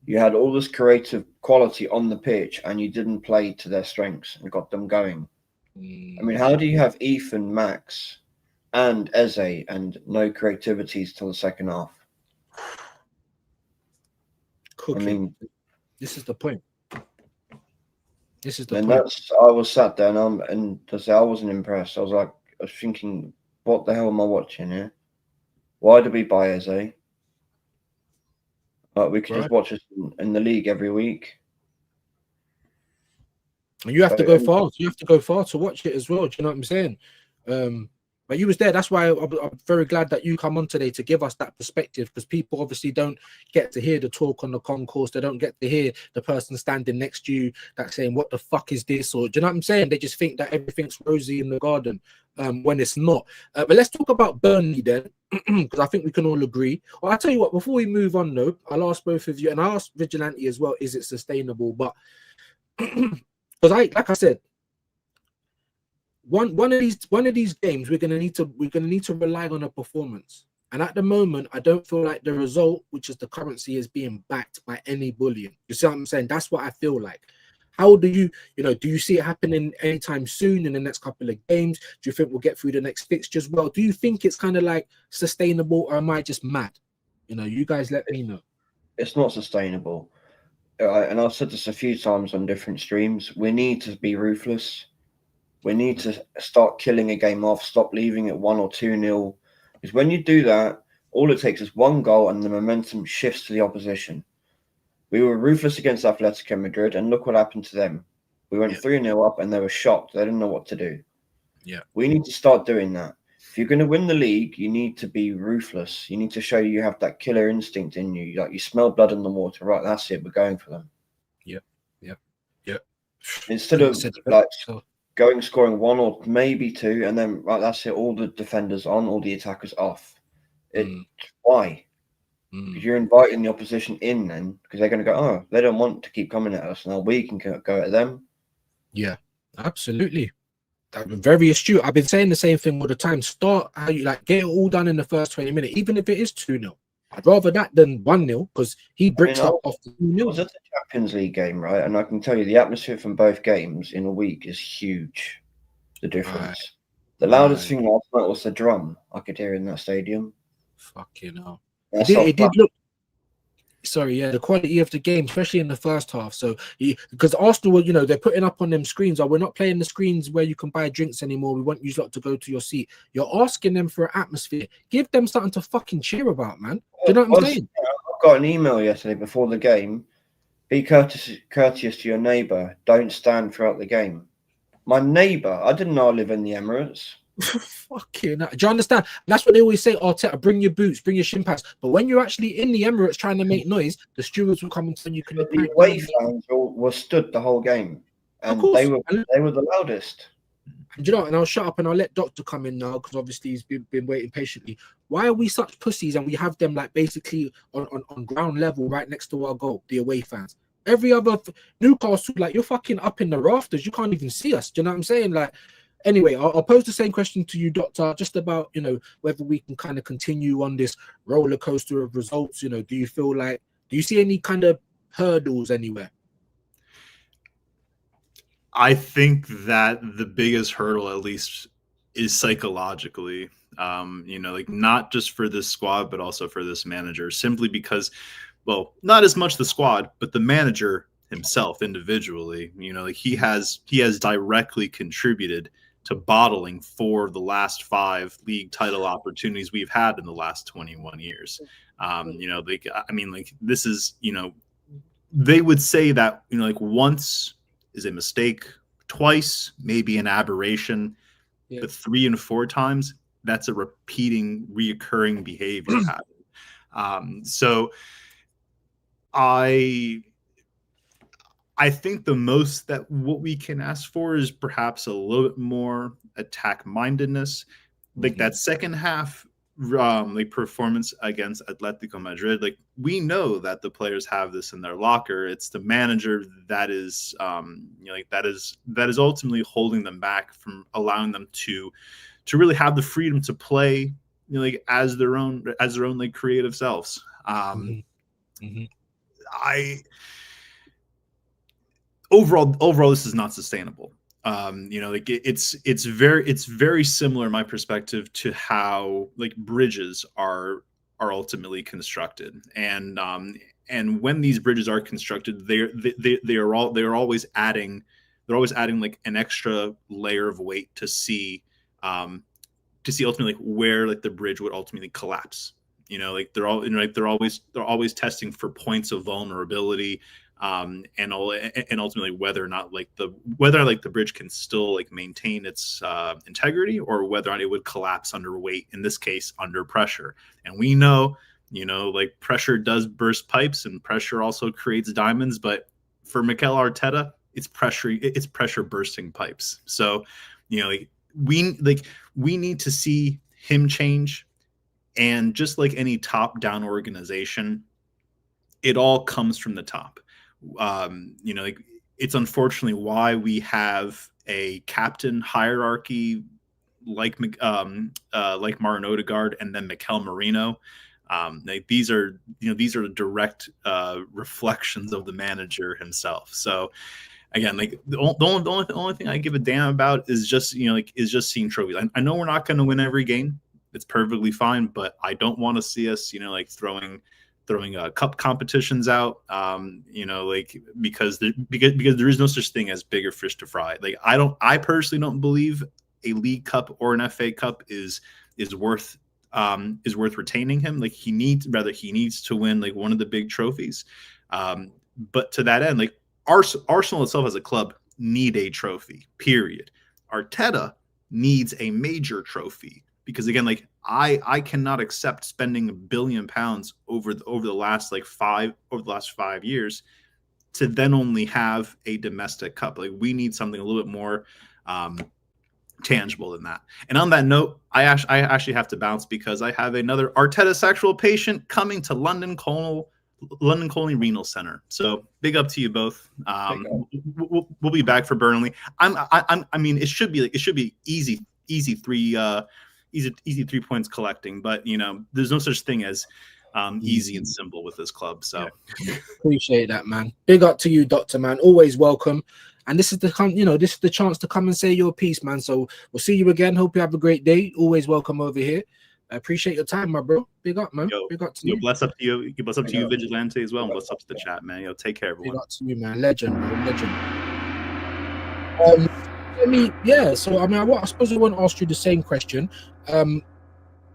You had all this creative quality on the pitch and you didn't play to their strengths and got them going. I mean, how do you have Ethan, Max and Eze and no creativities till the second half? Cooking. I mean, this is the point. I was sat there and I wasn't impressed. I was thinking, what the hell am I watching here? Why do we buy Eze? We could just watch us in the league every week. And you have to go far. You have to go far to watch it as well. Do you know what I'm saying? But you was there. That's why I'm very glad that you come on today to give us that perspective, because people obviously don't get to hear the talk on the concourse. They don't get to hear the person standing next to you that's saying, what the fuck is this? Or do you know what I'm saying? They just think that everything's rosy in the garden when it's not. But let's talk about Burnley then, because I think we can all agree. Well, I'll tell you what, before we move on though, I'll ask both of you, and I'll ask Vigilante as well, is it sustainable? But because like I said, one of these games we're gonna need to rely on a performance, and at the moment I don't feel like the result, which is the currency, is being backed by any bullying. You see what I'm saying? That's what I feel like. How do you see it happening anytime soon in the next couple of games? Do you think we'll get through the next fixtures well? Do you think it's kind of like sustainable, or am I just mad? You guys let me know. It's not sustainable, and I've said this a few times on different streams. We need to be ruthless. We need to start killing a game off, stop leaving it 1 or 2-0. Because when you do that, all it takes is one goal and the momentum shifts to the opposition. We were ruthless against Atletico Madrid, and look what happened to them. We went 3-0 up and they were shocked. They didn't know what to do. Yeah. We need to start doing that. If you're going to win the league, you need to be ruthless. You need to show you have that killer instinct in you. Like, you smell blood in the water. Right, that's it. We're going for them. Yep. Instead of scoring 1 or maybe 2, and then that's it. All the defenders on, all the attackers off. Why? Because you're inviting the opposition in then, because they're going to go, oh, they don't want to keep coming at us. Now we can go at them. Yeah, absolutely. Very astute. I've been saying the same thing all the time. Start how you get it all done in the first 20 minutes, even if it is 2-0. I'd rather that than 1-0, because he bricks up off the 2-0. It was at the Champions League game, right? And I can tell you the atmosphere from both games in a week is huge. The difference. The loudest thing last night was the drum I could hear in that stadium. Fucking hell. It did look. Sorry, the quality of the game, especially in the first half. So, because Arsenal, they're putting up on them screens. We're not playing the screens where you can buy drinks anymore. We want you lot to go to your seat. You're asking them for an atmosphere. Give them something to fucking cheer about, man. Do you know what I'm saying? I got an email yesterday before the game. Be courteous to your neighbour. Don't stand throughout the game. My neighbour, I didn't know I live in the Emirates. Fucking, do you understand? That's what they always say. Arteta, bring your boots, bring your shin pads. But when you're actually in the Emirates trying to make noise, the stewards will come and tell you can. The away fans were stood the whole game, and they were the loudest. And you know, and I'll shut up and I'll let Doctor come in now because obviously he's been waiting patiently. Why are we such pussies and we have them like basically on ground level right next to our goal, the away fans? Every other Newcastle, like you're fucking up in the rafters. You can't even see us. Do you know what I'm saying? Like, anyway, I'll pose the same question to you, Doctor, just about, you know, whether we can kind of continue on this roller coaster of results. You know, do you see any kind of hurdles anywhere? I think that the biggest hurdle, at least, is psychologically. You know, like not just for this squad, but also for this manager, simply because, well, not as much the squad, but the manager himself individually. You know, like he has directly contributed to bottling 4 of the last 5 league title opportunities we've had in the last 21 years. You know, like I mean, like this is, you know, they would say that, you know, like once is a mistake, twice maybe an aberration, but 3 and 4 times that's a reoccurring behavior pattern. So I think the most that what we can ask for is perhaps a little bit more attack mindedness, like that second half like performance against Atletico Madrid. Like we know that the players have this in their locker. It's the manager that is you know, like that is ultimately holding them back from allowing them to really have the freedom to play, you know, like as their own like creative selves. Overall this is not sustainable. You know, like it's very similar in my perspective to how like bridges are ultimately constructed, and when these bridges are constructed, they are always adding like an extra layer of weight to see ultimately like where like the bridge would ultimately collapse. You know, like they're always testing for points of vulnerability. And ultimately whether or not the bridge can still like maintain its integrity, or whether or not it would collapse under weight, in this case under pressure. And we know, you know, like pressure does burst pipes, and pressure also creates diamonds, but for Mikel Arteta, it's pressure bursting pipes. So, you know, like we need to see him change. And just like any top-down organization, it all comes from the top. You know, like it's unfortunately why we have a captain hierarchy like Martin Odegaard and then Mikel Merino. Like these are direct reflections of the manager himself. So again, like the only thing I give a damn about is just, you know, like is just seeing trophies. I know we're not going to win every game. It's perfectly fine, but I don't want to see us, you know, like throwing cup competitions out, you know, like because there is no such thing as bigger fish to fry. Like I personally don't believe a League Cup or an FA Cup is worth retaining him. Like he needs to win like one of the big trophies. But to that end, like Arsenal itself as a club need a trophy, period. Arteta needs a major trophy. Because again, like I cannot accept spending £1 billion over the last 5 years to then only have a domestic cup. Like we need something a little bit more tangible than that. And on that note, I actually have to bounce because I have another Arteta sexual patient coming to London Colney Renal Center. So big up to you both. We'll be back for Burnley. I mean, it should be easy 3 points collecting, but you know, there's no such thing as easy and simple with this club. So appreciate that, man. Big up to you, Doctor, man. Always welcome. And this is the chance to come and say your piece, man. So we'll see you again. Hope you have a great day. Always welcome over here. I appreciate your time, my bro. Big up, man. Big up to you. Bless up to you. Bless up to you, Vigilante, as well. And bless up to the chat, man. Take care, everyone. Big up to you, man. Legend, bro. Legend. So I mean, I suppose I won't ask you the same question.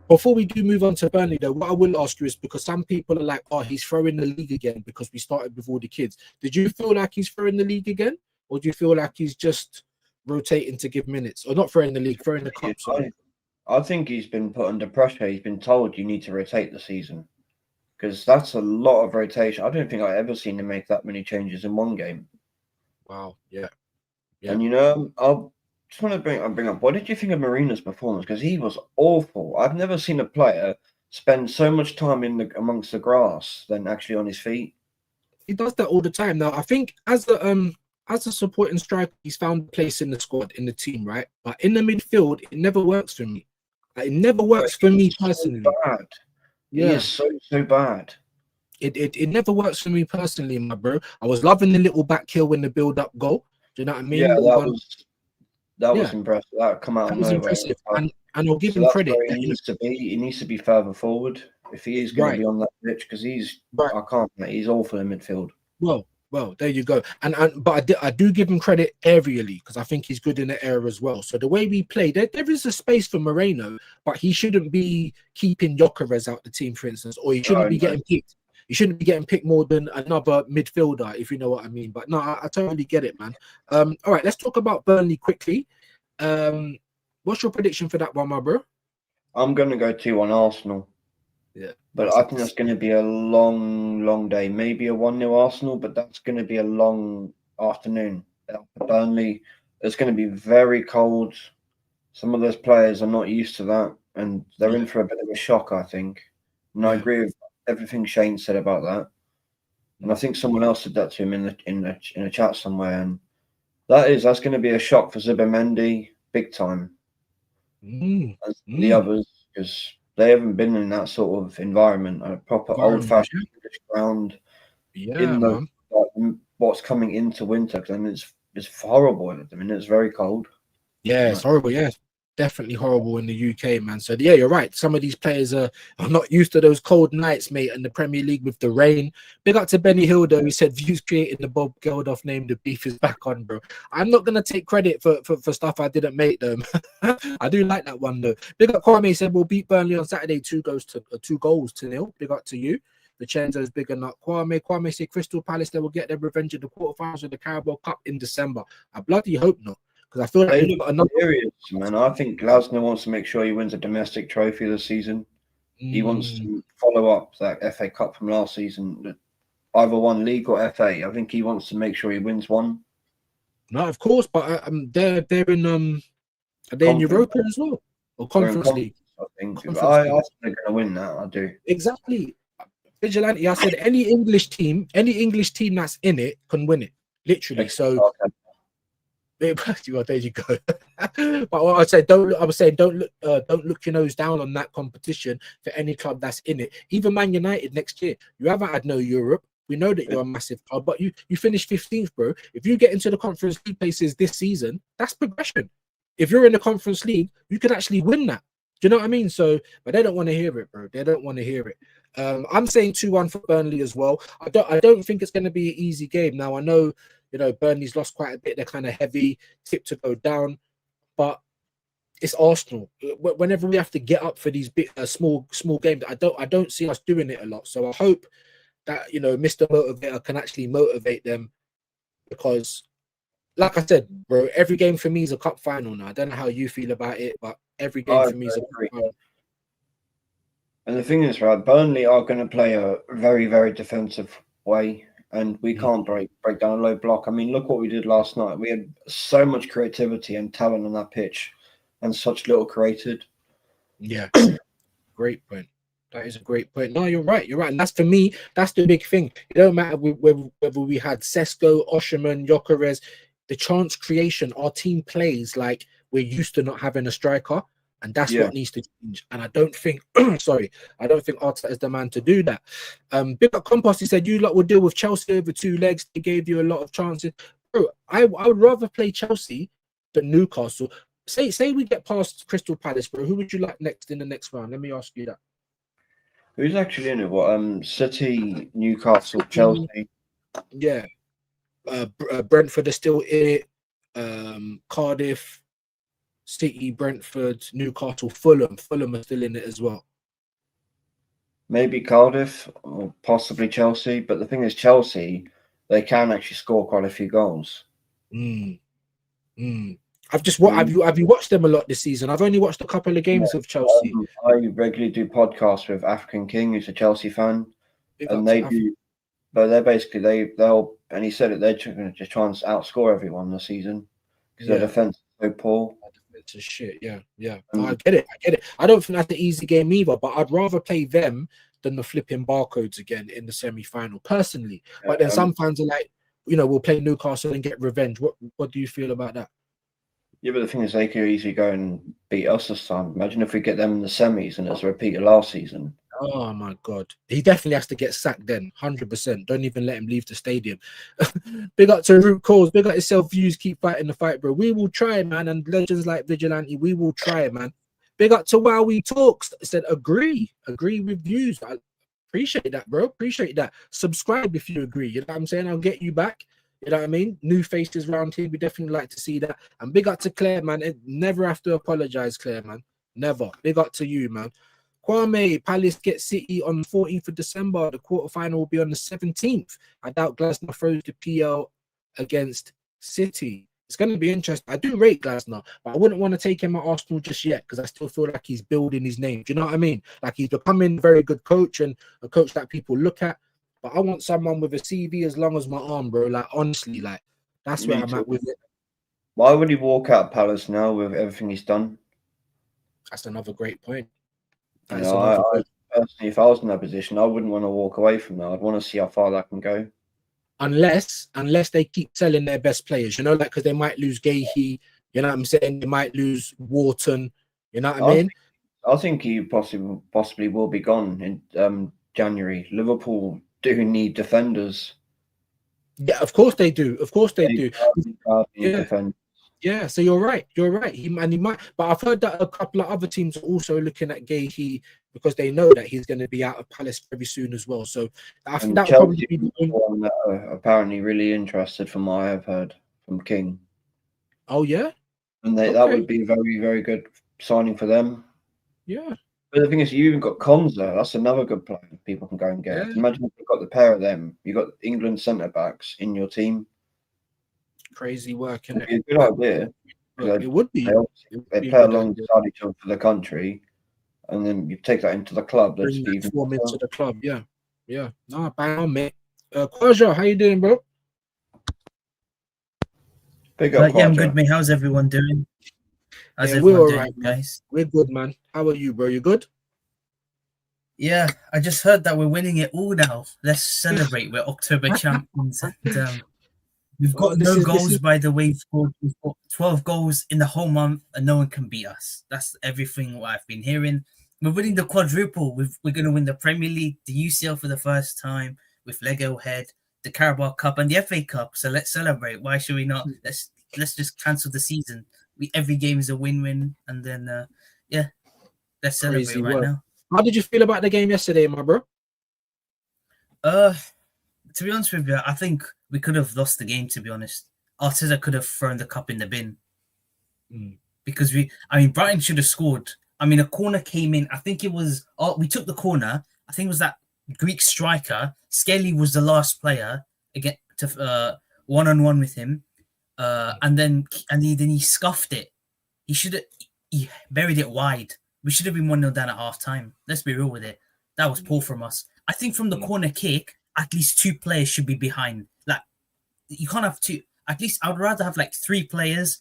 Before we do move on to Burnley, though, what I will ask you is, because some people are like, "Oh, he's throwing the league again because we started with all the kids." Did you feel like he's throwing the league again, or do you feel like he's just rotating to give minutes, or not throwing the league, throwing the cup? I think he's been put under pressure. He's been told you need to rotate the season, because that's a lot of rotation. I don't think I've ever seen him make that many changes in one game. Wow. Yeah. And you know, just want to bring up. What did you think of Marina's performance? Because he was awful. I've never seen a player spend so much time amongst the grass than actually on his feet. He does that all the time. Now, I think as a supporting striker, he's found a place in the squad, in the team, right? But in the midfield, it never works for me. Like, it never works for me personally. So bad. Yeah. He is so bad. It never works for me personally, my bro. I was loving the little back heel in the build-up goal. Do you know what I mean? Yeah, that was impressive. That come out of nowhere. Impressive. And I'll give him that's credit. Where he needs to be. He needs to be further forward if he is going to be on that pitch, because I can't. He's awful in midfield. Well, there you go. But I do give him credit aerially, because I think he's good in the air as well. So the way we play, there is a space for Moreno, but he shouldn't be keeping Gyökeres out the team, for instance, or he shouldn't be getting picked. He shouldn't be getting picked more than another midfielder, if you know what I mean. But no, I totally get it, man. All right, let's talk about Burnley quickly. What's your prediction for that one, my bro? I'm going to go 2-1 Arsenal. Yeah. But I think that's going to be a long day. Maybe a 1-0 Arsenal, but that's going to be a long afternoon. Burnley, it's going to be very cold. Some of those players are not used to that, and they're in for a bit of a shock, I think. And I agree with everything Shane said about that. And I think someone else said that to him in a chat somewhere. And that's going to be a shock for Zubimendi, big time. And the others, because they haven't been in that sort of environment, a proper old-fashioned English ground. What's coming into winter, because it's horrible at the minute. It's very cold. Yeah, it's horrible. Yeah, definitely horrible in the UK, man. So yeah, you're right. Some of these players are not used to those cold nights, mate, and the Premier League with the rain. Big up to Benny Hill, though. He said views creating the Bob Geldof name. The beef is back on, bro. I'm not gonna take credit for stuff I didn't make, though. I do like that one, though. Big up Kwame said we'll beat Burnley on Saturday 2-0. Big up to you. The Chenzo's big enough. Kwame said Crystal Palace, they will get their revenge in the quarterfinals of the Carabao Cup in December. I bloody hope not. Because I feel like they look another serious, man. I think Glasner wants to make sure he wins a domestic trophy this season. He wants to follow up that FA Cup from last season, either one league or FA. I think he wants to make sure he wins one. No, of course, but they're in are they in Europa as well, or Conference League? I think I think they're going to win that. I do. Exactly. Vigilante. I said any English team that's in it can win it. Literally. So. There you go. But what I'd say, don't look your nose down on that competition for any club that's in it. Even Man United next year, you haven't had no Europe. We know that you're a massive club, but you finished 15th, bro. If you get into the Conference League places this season, that's progression. If you're in the Conference League, you could actually win that. Do you know what I mean? So, but they don't want to hear it, bro. They don't want to hear it. I'm saying 2-1 for Burnley as well. I don't think it's going to be an easy game. Now I know. You know, Burnley's lost quite a bit. They're kind of heavy, tip to go down, but it's Arsenal. Whenever we have to get up for these big, small games, I don't see us doing it a lot. So I hope that Mr. Motivator can actually motivate them, because, like I said, bro, every game for me is a cup final now. I don't know how you feel about it, but every game for me is a cup final. And the thing is, right, Burnley are going to play a very, very defensive way. And we can't break down a low block. I mean, look what we did last night. We had so much creativity and talent on that pitch, and such little created. Yeah, great point. That is a great point. No, you're right. You're right. And that's, for me, that's the big thing. It don't matter whether we had Sesko, Osherman, Gyökeres, the chance creation, our team plays like we're used to not having a striker. And that's what needs to change. And I don't think, I don't think Arteta is the man to do that. Big up Compost, he said, you lot will deal with Chelsea over 2 legs. They gave you a lot of chances. Bro, I would rather play Chelsea than Newcastle. Say we get past Crystal Palace, bro. Who would you like next in the next round? Let me ask you that. Who's actually in it? What? City, Newcastle, Chelsea. Yeah. Brentford are still in it. Cardiff, City, Brentford, Newcastle, Fulham. Fulham are still in it as well. Maybe Cardiff or possibly Chelsea. But the thing is, Chelsea, they can actually score quite a few goals. Have you watched them a lot this season? I've only watched a couple of games of Chelsea. I regularly do podcasts with African King, who's a Chelsea fan, and they do. But they're basically they'll and he said that they're going to just try and outscore everyone this season because their defense is so poor. It's a shit. Yeah. No, I get it. I don't think that's an easy game either, but I'd rather play them than the flipping barcodes again in the semi-final, personally. But then some fans are like, we'll play Newcastle and get revenge. What do you feel about that? Yeah, but the thing is, they could easily go and beat us this time. Imagine if we get them in the semis and it's a repeat of last season. Oh my God, he definitely has to get sacked then, 100%. Don't even let him leave the stadium. Big up to Root Calls, big up yourself, views, keep fighting the fight, bro. We will try, man. And legends like Vigilante, we will try, man. Big up to Wow We Talks, said agree with views. I appreciate that, bro. Appreciate that. Subscribe if you agree. You know what I'm saying? I'll get you back. You know what I mean? New faces round here. We definitely like to see that. And big up to Claire, man. Never have to apologize, Claire, man. Never. Big up to you, man. Kwame, Palace get City on 14th of December. The quarterfinal will be on the 17th. I doubt Glasner throws the PL against City. It's going to be interesting. I do rate Glasner, but I wouldn't want to take him at Arsenal just yet because I still feel like he's building his name. Do you know what I mean? Like he's becoming a very good coach and a coach that people look at. But I want someone with a CV as long as my arm, bro. Like, honestly, like, that's where I'm at with it. Why would he walk out of Palace now with everything he's done? That's another great point. I personally, if I was in that position, I wouldn't want to walk away from that. I'd want to see how far that can go. Unless they keep selling their best players, like, because they might lose Gahey, you know what I'm saying? They might lose Wharton, you know what I mean? I think he possibly will be gone in January. Liverpool do need defenders. Yeah, of course they do. Of course they do. Yeah. Yeah, so you're right. He might, but I've heard that a couple of other teams are also looking at Gahey because they know that he's going to be out of Palace very soon as well. So I think that would probably be the one that are apparently really interested, from what I have heard from King. Oh yeah, and that would be a very, very good signing for them. Yeah, but the thing is, you even got Konza. That's another good player people can go and get. Yeah. Imagine if you've got the pair of them. You got England centre backs in your team. Crazy work, isn't it? It'd be a good idea. It would be. They play alongside each other for the country, and then you take that into the club. Bring that form into the club. Yeah. No, bang on, mate. Kwaja, how you doing, bro? Big up, yeah, I'm good, mate. How's everyone doing? How's everyone doing, guys? We're good, man. How are you, bro? You good? Yeah, I just heard that we're winning it all now. Let's celebrate. We're October champions. And, we've got no goals, by the way. We've got 12 goals in the whole month, and no one can beat us. That's everything what I've been hearing. We're winning the quadruple. We're going to win the Premier League, the UCL for the first time with Lego Head, the Carabao Cup, and the FA Cup. So let's celebrate. Why should we not? Let's just cancel the season. Every game is a win-win, and then let's celebrate now. How did you feel about the game yesterday, my bro? To be honest with you, I think we could have lost the game, to be honest. Arteta could have thrown the cup in the bin. Because Brighton should have scored. A corner came in. I think it was, we took the corner. I think it was that Greek striker. Skelly was the last player again to one-on-one with him. And then he scuffed it. He buried it wide. We should have been 1-0 down at half time. Let's be real with it. That was poor from us. I think from the corner kick, at least 2 players should be behind. Like, you can't have 2. At least I would rather have like 3 players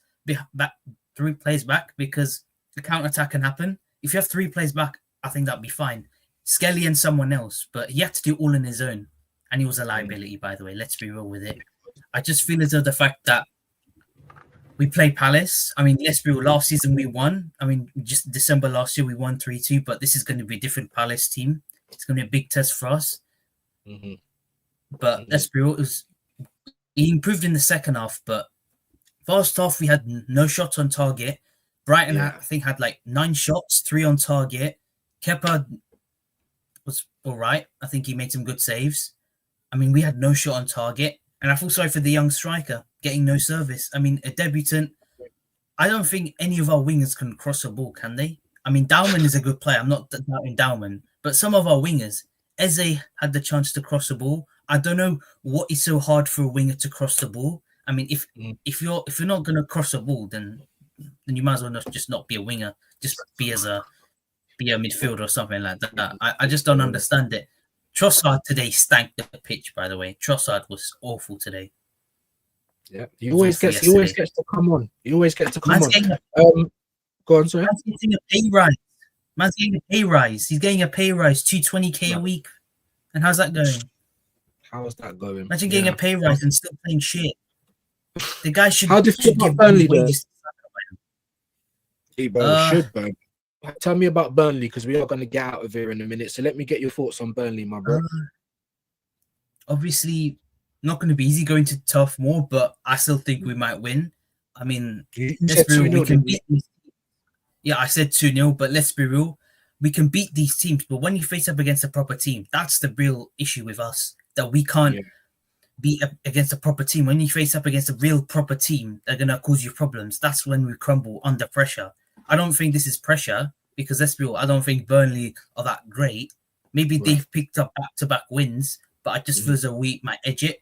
back, 3 players back, because the counter attack can happen. If you have 3 players back, I think that'd be fine. Skelly and someone else, but he had to do all on his own, and he was a liability, by the way. Let's be real with it. I just feel as though the fact that we play Palace. Let's be real. Last season we won. Just December last year we won 3-2, but this is going to be a different Palace team. It's going to be a big test for us. But let's be real. He improved in the second half, but first half we had no shots on target. Brighton, I think, had like 9 shots, 3 on target. Kepa was all right. I think he made some good saves. We had no shot on target. And I feel sorry for the young striker getting no service. A debutant. I don't think any of our wingers can cross a ball, can they? Dowman is a good player. I'm not doubting Dowman. But some of our wingers, Eze had the chance to cross the ball. I don't know what is so hard for a winger to cross the ball. If you're not going to cross a ball, then you might as well not be a winger. Just be a midfielder or something like that. I just don't understand it. Trossard today stank the pitch, by the way. Trossard was awful today. Yeah, he always gets to come on. He always gets to come Man's on. getting Go on, sorry. Man's getting a pay rise. Man's getting a pay rise. He's getting a pay rise, 220k a week. And how's that going? How is that going? Imagine getting a pay rise and still playing shit. The guy should. How do you feel about Burnley, though? Should Burnley. Tell me about Burnley, because we are going to get out of here in a minute. So let me get your thoughts on Burnley, my bro. Obviously, not going to be easy going to Turf Moor, but I still think we might win. I mean, let's be real, we can beat these. Yeah, I said 2-0, but let's be real. We can beat these teams, but when you face up against a proper team, that's the real issue with us, that we can't beat up against a proper team. When you face up against a real proper team, they're going to cause you problems. That's when we crumble under pressure. I don't think this is pressure, because let's be real, I don't think Burnley are that great. Maybe they've picked up back-to-back wins, but I just feel as though we might edge it.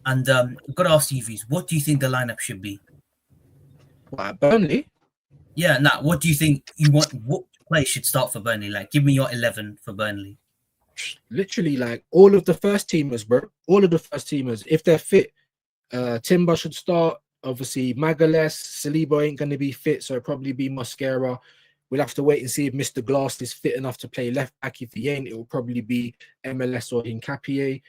And I've got to ask you, V's, what do you think the lineup should be? Burnley? Yeah, what do you think you want? What players should start for Burnley? Like, give me your 11 for Burnley. Literally, like, all of the first teamers, bro. All of the first teamers, if they're fit, Timber should start. Obviously, Magalhaes, Saliba ain't going to be fit, so it'll probably be Mosquera. We'll have to wait and see if Mr. Glass is fit enough to play left back. If he ain't, it will probably be MLS or Hincapié.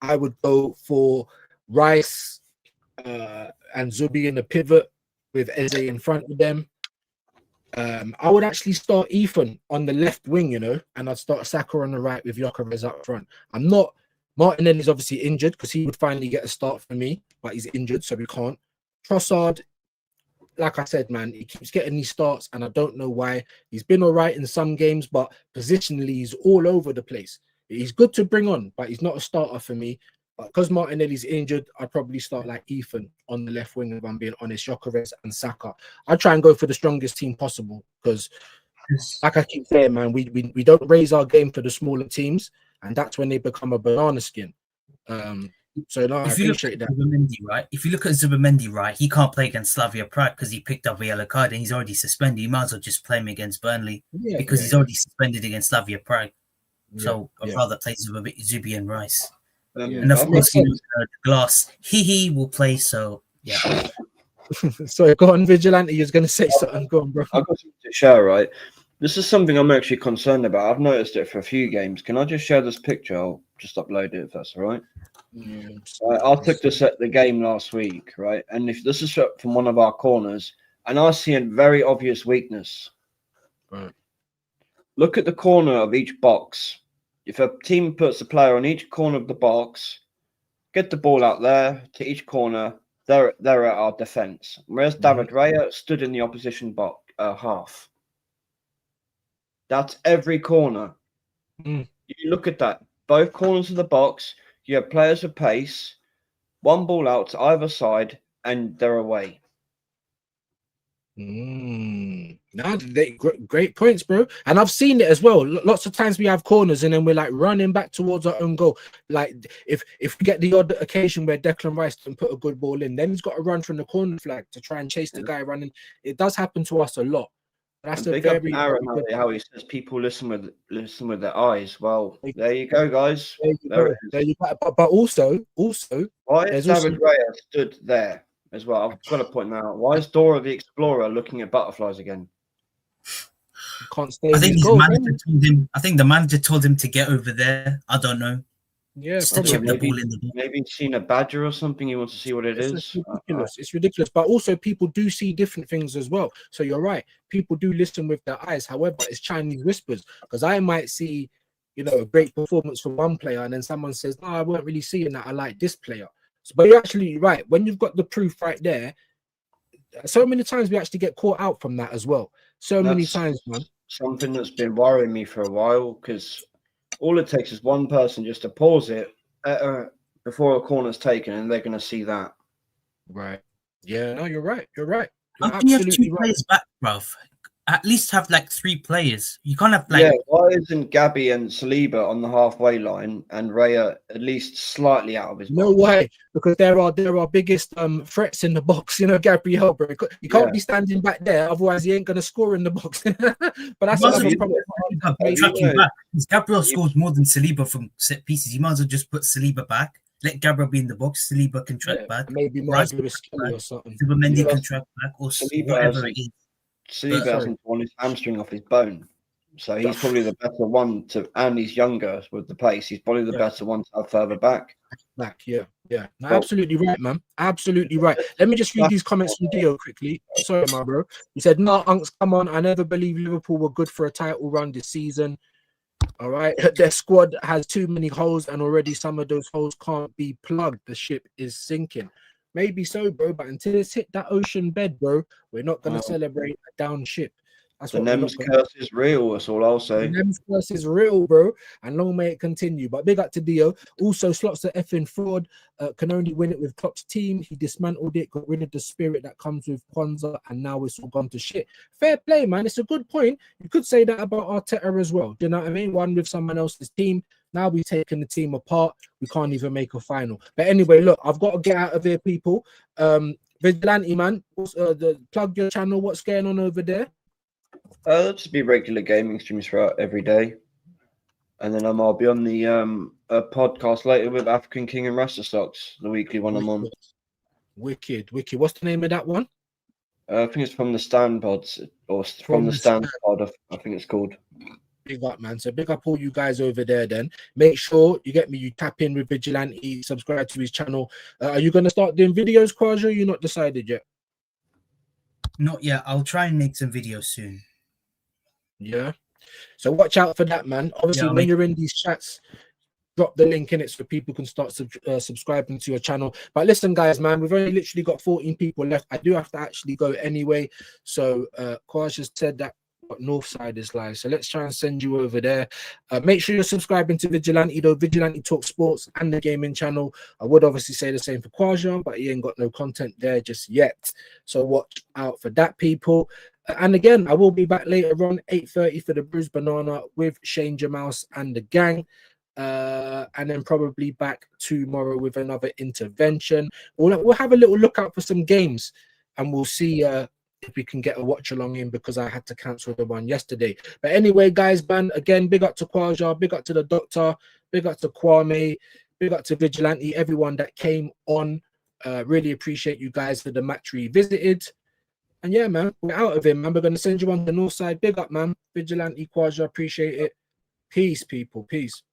I would go for Rice and Zubi in the pivot with Eze in front of them. I would actually start Ethan on the left wing, and I'd start Saka on the right with Gyökeres up front. Martinelli's obviously injured, because he would finally get a start for me, but he's injured, so we can't. Trossard, like I said, man, he keeps getting these starts, and I don't know why. He's been all right in some games, but positionally, he's all over the place. He's good to bring on, but he's not a starter for me. But because Martinelli's injured, I'd probably start like Ethan on the left wing, if I'm being honest, Gyökeres and Saka. I'd try and go for the strongest team possible, because, like I keep saying, man, we don't raise our game for the smaller teams, and that's when they become a banana skin. So no, I appreciate that. Right? If you look at Zubimendi, right, he can't play against Slavia Prague because he picked up a yellow card and he's already suspended. You might as well just play him against Burnley because he's already suspended against Slavia Prague. So I'd rather play Zubi and Rice. And of course, Glass, he will play. So yeah. Sorry, go on, Vigilante. You're going to say something. Go on, bro. I've got something to share, right? This is something I'm actually concerned about. I've noticed it for a few games. Can I just share this picture? I'll just upload it if that's all right. I took this at the game last week, right? And if this is from one of our corners, and I see a very obvious weakness. Right. Look at the corner of each box. If a team puts a player on each corner of the box, get the ball out there to each corner, they're at our defense. Whereas David Raya stood in the opposition box half. That's every corner. You look at that. Both corners of the box, you have players with pace, one ball out to either side, and they're away. No, great points, bro. And I've seen it as well. Lots of times we have corners and then we're like running back towards our own goal. Like if we get the odd occasion where Declan Rice can put a good ball in, then he's got to run from the corner flag to try and chase the guy running. It does happen to us a lot. That's a very how he says people listen with their eyes. Well, there you go, guys. There you go. But also, why is David Raya stood there as well? I've got to point that out. Why is Dora the Explorer looking at butterflies again? Can't stay. I think his manager told him. I think the manager told him to get over there. I don't know. Yeah, maybe he's seen a badger or something. He wants to see what it is. It's ridiculous. It's ridiculous. But also, people do see different things as well. So you're right. People do listen with their eyes. However, it's Chinese whispers, because I might see, a great performance from one player, and then someone says, "No, I weren't really seeing that. I like this player." So, but you're actually right. When you've got the proof right there, so many times we actually get caught out from that as well. Many times, man. Something that's been worrying me for a while, because all it takes is one person just to pause it before a corner's taken, and they're going to see that. Right. Yeah, no, you're right. You're right. How can you have two players back, bruv? At least have like 3 players. You can't have like... Yeah, why isn't Gabby and Saliba on the halfway line and Raya at least slightly out of his box? No way, because there are biggest threats in the box. Gabriel, bro. You can't be standing back there, otherwise he ain't going to score in the box. But that's another problem. Gabriel scores more than Saliba from set pieces. You might as well just put Saliba back. let Gabra be in the box. Saliba can track back. Maybe Rice Margaret Skelly or something. Mendy Yeah. can track back or Saliba whatever it is. Saliba But- hasn't torn his hamstring off his bone. So he's probably the better one to, and he's younger with the pace. He's probably the better one to have further back. Yeah. No, Well- absolutely right, man. Absolutely right. Let me just read these comments from Dio quickly. Sorry, my bro. He said, "Nah, Unks, come on. I never believed Liverpool were good for a title run this season. All right, their squad has too many holes, and already some of those holes can't be plugged. The ship is sinking." Maybe so, bro. But until it's hit that ocean bed, bro, we're not gonna celebrate a down ship. That's The what we're not Nems gonna. curse is real. That's all I'll say. The Nems curse is real, bro, and long may it continue. But big up to Dio. Also, Slot's the effing fraud. Can only win it with Klopp's team. He dismantled it, got rid of the spirit that comes with Kwanzaa, and now it's all gone to shit. Fair play, man. It's a good point. You could say that about Arteta as well. Do you know what I mean? One with someone else's team. Now we've taken the team apart. We can't even make a final. But anyway, look, I've got to get out of here, people. Vigilante, man, plug your channel. What's going on over there? There'll just be regular gaming streams throughout every day. And then I'll be on the podcast later with African King and Rasta Stocks, the weekly one I'm on. Wicked. What's the name of that one? I think it's from the Stand Pods, or from the Stand Pod, I think it's called. Big up, man. So big up all you guys over there then. Make sure you tap in with Vigilante, subscribe to his channel. Are you going to start doing videos, Kwaja? You're not decided yet? Not yet. I'll try and make some videos soon. Yeah. So watch out for that, man. Obviously, when you're in these chats, drop the link in it so people can start subscribing to your channel. But listen, guys, man, we've only literally got 14 people left. I do have to actually go anyway. So Kwash just said that North Side is live, so let's try and send you over there. Make sure you're subscribing to Vigilante, though. Vigilante Talk Sports and the gaming channel. I would obviously say the same for Kwaja, but he ain't got no content there just yet, so watch out for that, people. And again, I will be back later on 8:30 for the Bruised Banana with Shane Jamouse and the gang, and then probably back tomorrow with another intervention. We'll have a little look out for some games, and we'll see if we can get a watch along in, because I had to cancel the one yesterday. But anyway, guys, man, again, big up to Kwaja, big up to the doctor, big up to Kwame, big up to Vigilante, everyone that came on. Really appreciate you guys for the match revisited. And yeah, man, we're out of here, man. We're going to send you on the North Side. Big up, man. Vigilante, Kwaja, appreciate it. Peace, people. Peace.